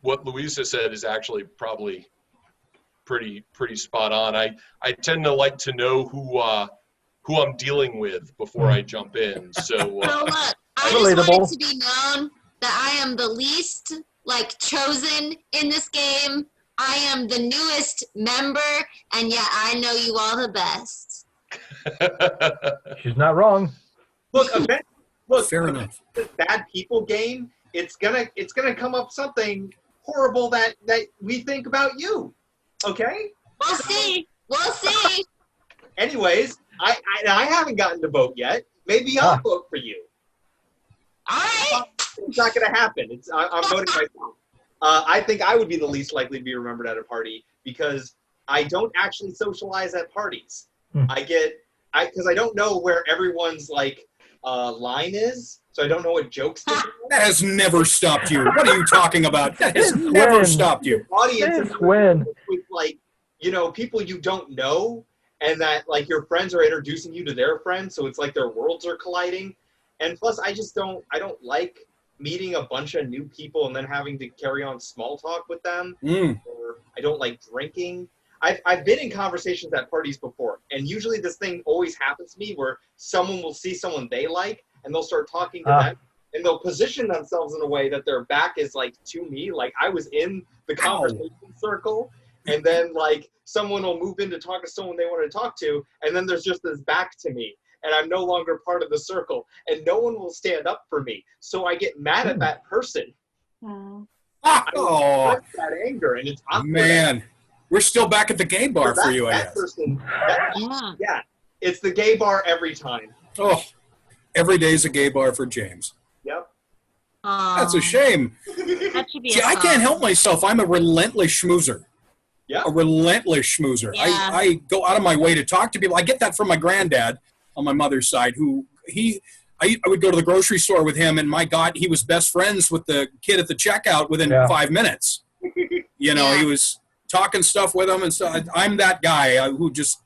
what Louisa said is actually probably pretty spot on. I tend to like to know who I'm dealing with before I jump in. So look, I just want it to be known that I am the least chosen in this game. I am the newest member, and yet I know you all the best. She's not wrong. Look, fair enough. This bad people game, it's gonna come up something horrible that we think about you. Okay? We'll see. We'll see. Anyways, I haven't gotten to vote yet. Maybe I'll vote for you. All right. It's not gonna happen. I'm voting myself. I think I would be the least likely to be remembered at a party because I don't actually socialize at parties. Because I don't know where everyone's line is, so I don't know what jokes to do. That has never stopped you. What are you talking about? That has never stopped you. Audience with people you don't know, and that your friends are introducing you to their friends, so it's like their worlds are colliding. And plus, I don't like meeting a bunch of new people and then having to carry on small talk with them. Or I don't like drinking. I've been in conversations at parties before, and usually this thing always happens to me where someone will see someone they like, and they'll start talking to them, and they'll position themselves in a way that their back is to me, I was in the conversation circle, and then someone will move in to talk to someone they want to talk to, and then there's just this back to me, and I'm no longer part of the circle, and no one will stand up for me, so I get mad at that person. I express that anger, and it's awkward. Man. We're still back at the gay bar for you, I guess. Yeah, it's the gay bar every time. Oh, every day's a gay bar for James. Yep. That's a shame. That should be See, I can't help myself. I'm a relentless schmoozer. Yeah. A relentless schmoozer. Yeah. I go out of my way to talk to people. I get that from my granddad on my mother's side, I would go to the grocery store with him, and my God, he was best friends with the kid at the checkout within 5 minutes. He was talking stuff with him and stuff. I'm that guy who just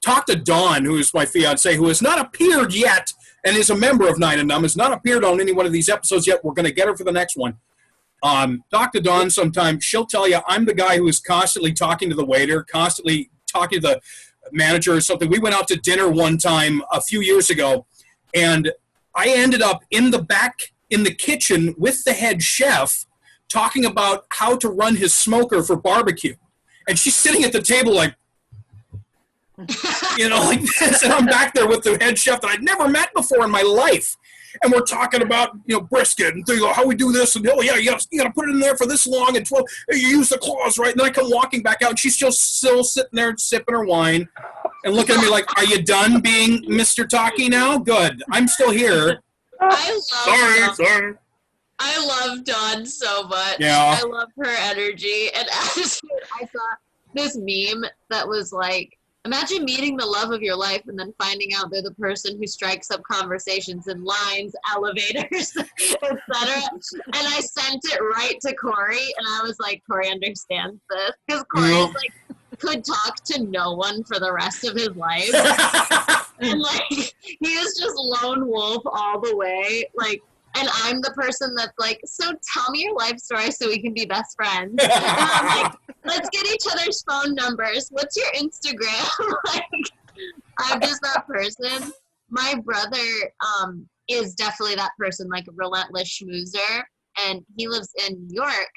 talked to Dawn, who is my fiance, who has not appeared yet and is a member of Nine and Numb, has not appeared on any one of these episodes yet. We're going to get her for the next one. Talk to Dawn sometime. She'll tell you I'm the guy who is constantly talking to the waiter, constantly talking to the manager or something. We went out to dinner one time a few years ago, and I ended up in the back in the kitchen with the head chef talking about how to run his smoker for barbecue. And she's sitting at the table like this. And I'm back there with the head chef that I'd never met before in my life. And we're talking about, brisket and how we do this. And, you got to put it in there for this long. And 12, you use the claws, right? And then I come walking back out, and she's still sitting there sipping her wine and looking at me like, are you done being Mr. Talkie now? Good. I'm still here. Sorry. I love Dawn so much. Yeah. I love her energy. And actually, I saw this meme that was Imagine meeting the love of your life and then finding out they're the person who strikes up conversations in lines, elevators, etc. And I sent it right to Corey, and I was like, Corey understands this. Because Corey is like, could talk to no one for the rest of his life. And like, he is just lone wolf all the way. Like, and I'm the person that's like, so tell me your life story so we can be best friends. And I'm like, let's get each other's phone numbers. What's your Instagram? Like, I'm just that person. My brother is definitely that person, like a relentless schmoozer. And he lives in New York.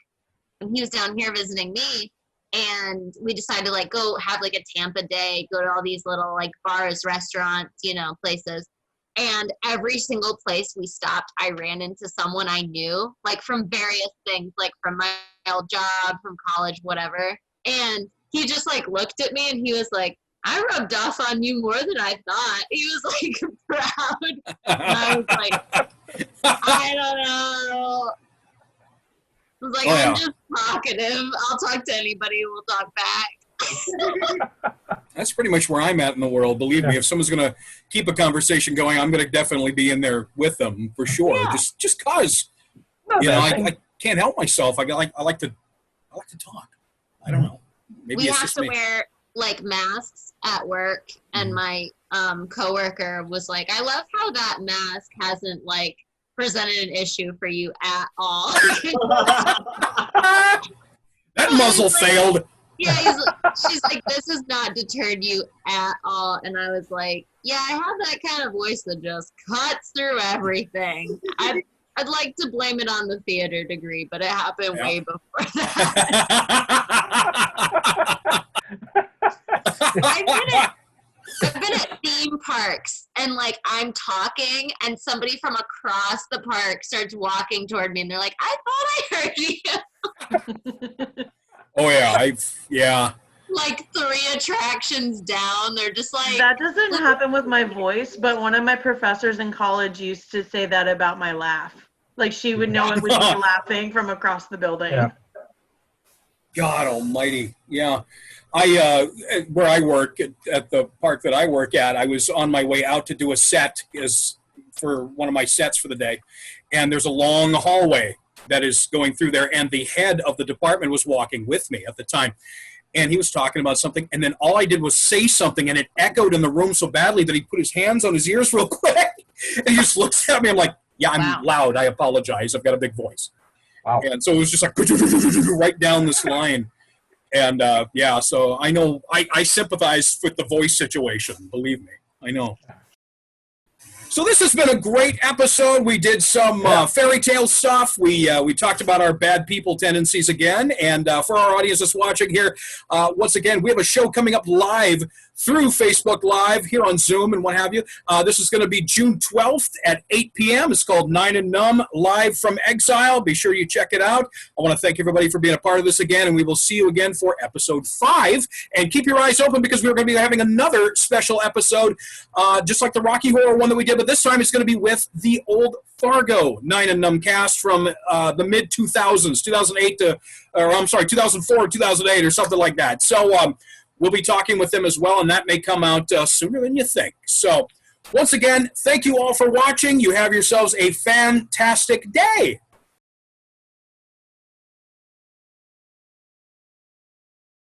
And he was down here visiting me. And we decided to like go have like a Tampa day, go to all these little like bars, restaurants, you know, places. And every single place we stopped, I ran into someone I knew, like from various things, like from my old job, from college, whatever. And he just like looked at me and he was like, I rubbed off on you more than I thought. He was like proud. And I was like, I don't know. I was like, I'm just talkative. I'll talk to anybody and we'll talk back. That's pretty much where I'm at in the world. Believe me, if someone's going to keep a conversation going, I'm going to definitely be in there with them for sure. Yeah. Just cause, you know, I can't help myself. I like to talk. I don't know. Maybe we it's have just to me. wear like masks at work, and my coworker was like, I love how that mask hasn't like presented an issue for you at all. That muzzle failed. Yeah, she's like, this has not deterred you at all. And I was like, yeah, I have that kind of voice that just cuts through everything. I'd like to blame it on the theater degree, but it happened way before that. I've been at theme parks, and like I'm talking, and somebody from across the park starts walking toward me, and they're like, I thought I heard you. Oh yeah, like 3 attractions down, they're just like. That doesn't happen with my voice, but one of my professors in college used to say that about my laugh. Like she would know it was me laughing from across the building. Yeah. God almighty. Yeah. Where I work at the park that I work at, I was on my way out to do a set for one of my sets for the day. And there's a long hallway that is going through there. And the head of the department was walking with me at the time. And he was talking about something. And then all I did was say something, and it echoed in the room so badly that he put his hands on his ears real quick. And he just looks at me. I'm like, yeah, I'm loud. I apologize. I've got a big voice. Wow. And so it was just like right down this line. And so I know I sympathize with the voice situation. Believe me, I know. So this has been a great episode. We did some fairy tale stuff. We talked about our bad people tendencies again. And for our audience that's watching here, once again, we have a show coming up live through Facebook Live here on Zoom and what have you. This is going to be June 12th at 8 p.m. It's called Nine and Numb, Live from Exile. Be sure you check it out. I want to thank everybody for being a part of this again, and we will see you again for episode 5. And keep your eyes open because we're going to be having another special episode, just like the Rocky Horror one that we did, but this time it's going to be with the old Fargo Nine and Numb cast from the mid-2000s, 2004, 2008, or something like that. So we'll be talking with them as well, and that may come out sooner than you think. So once again, thank you all for watching. You have yourselves a fantastic day.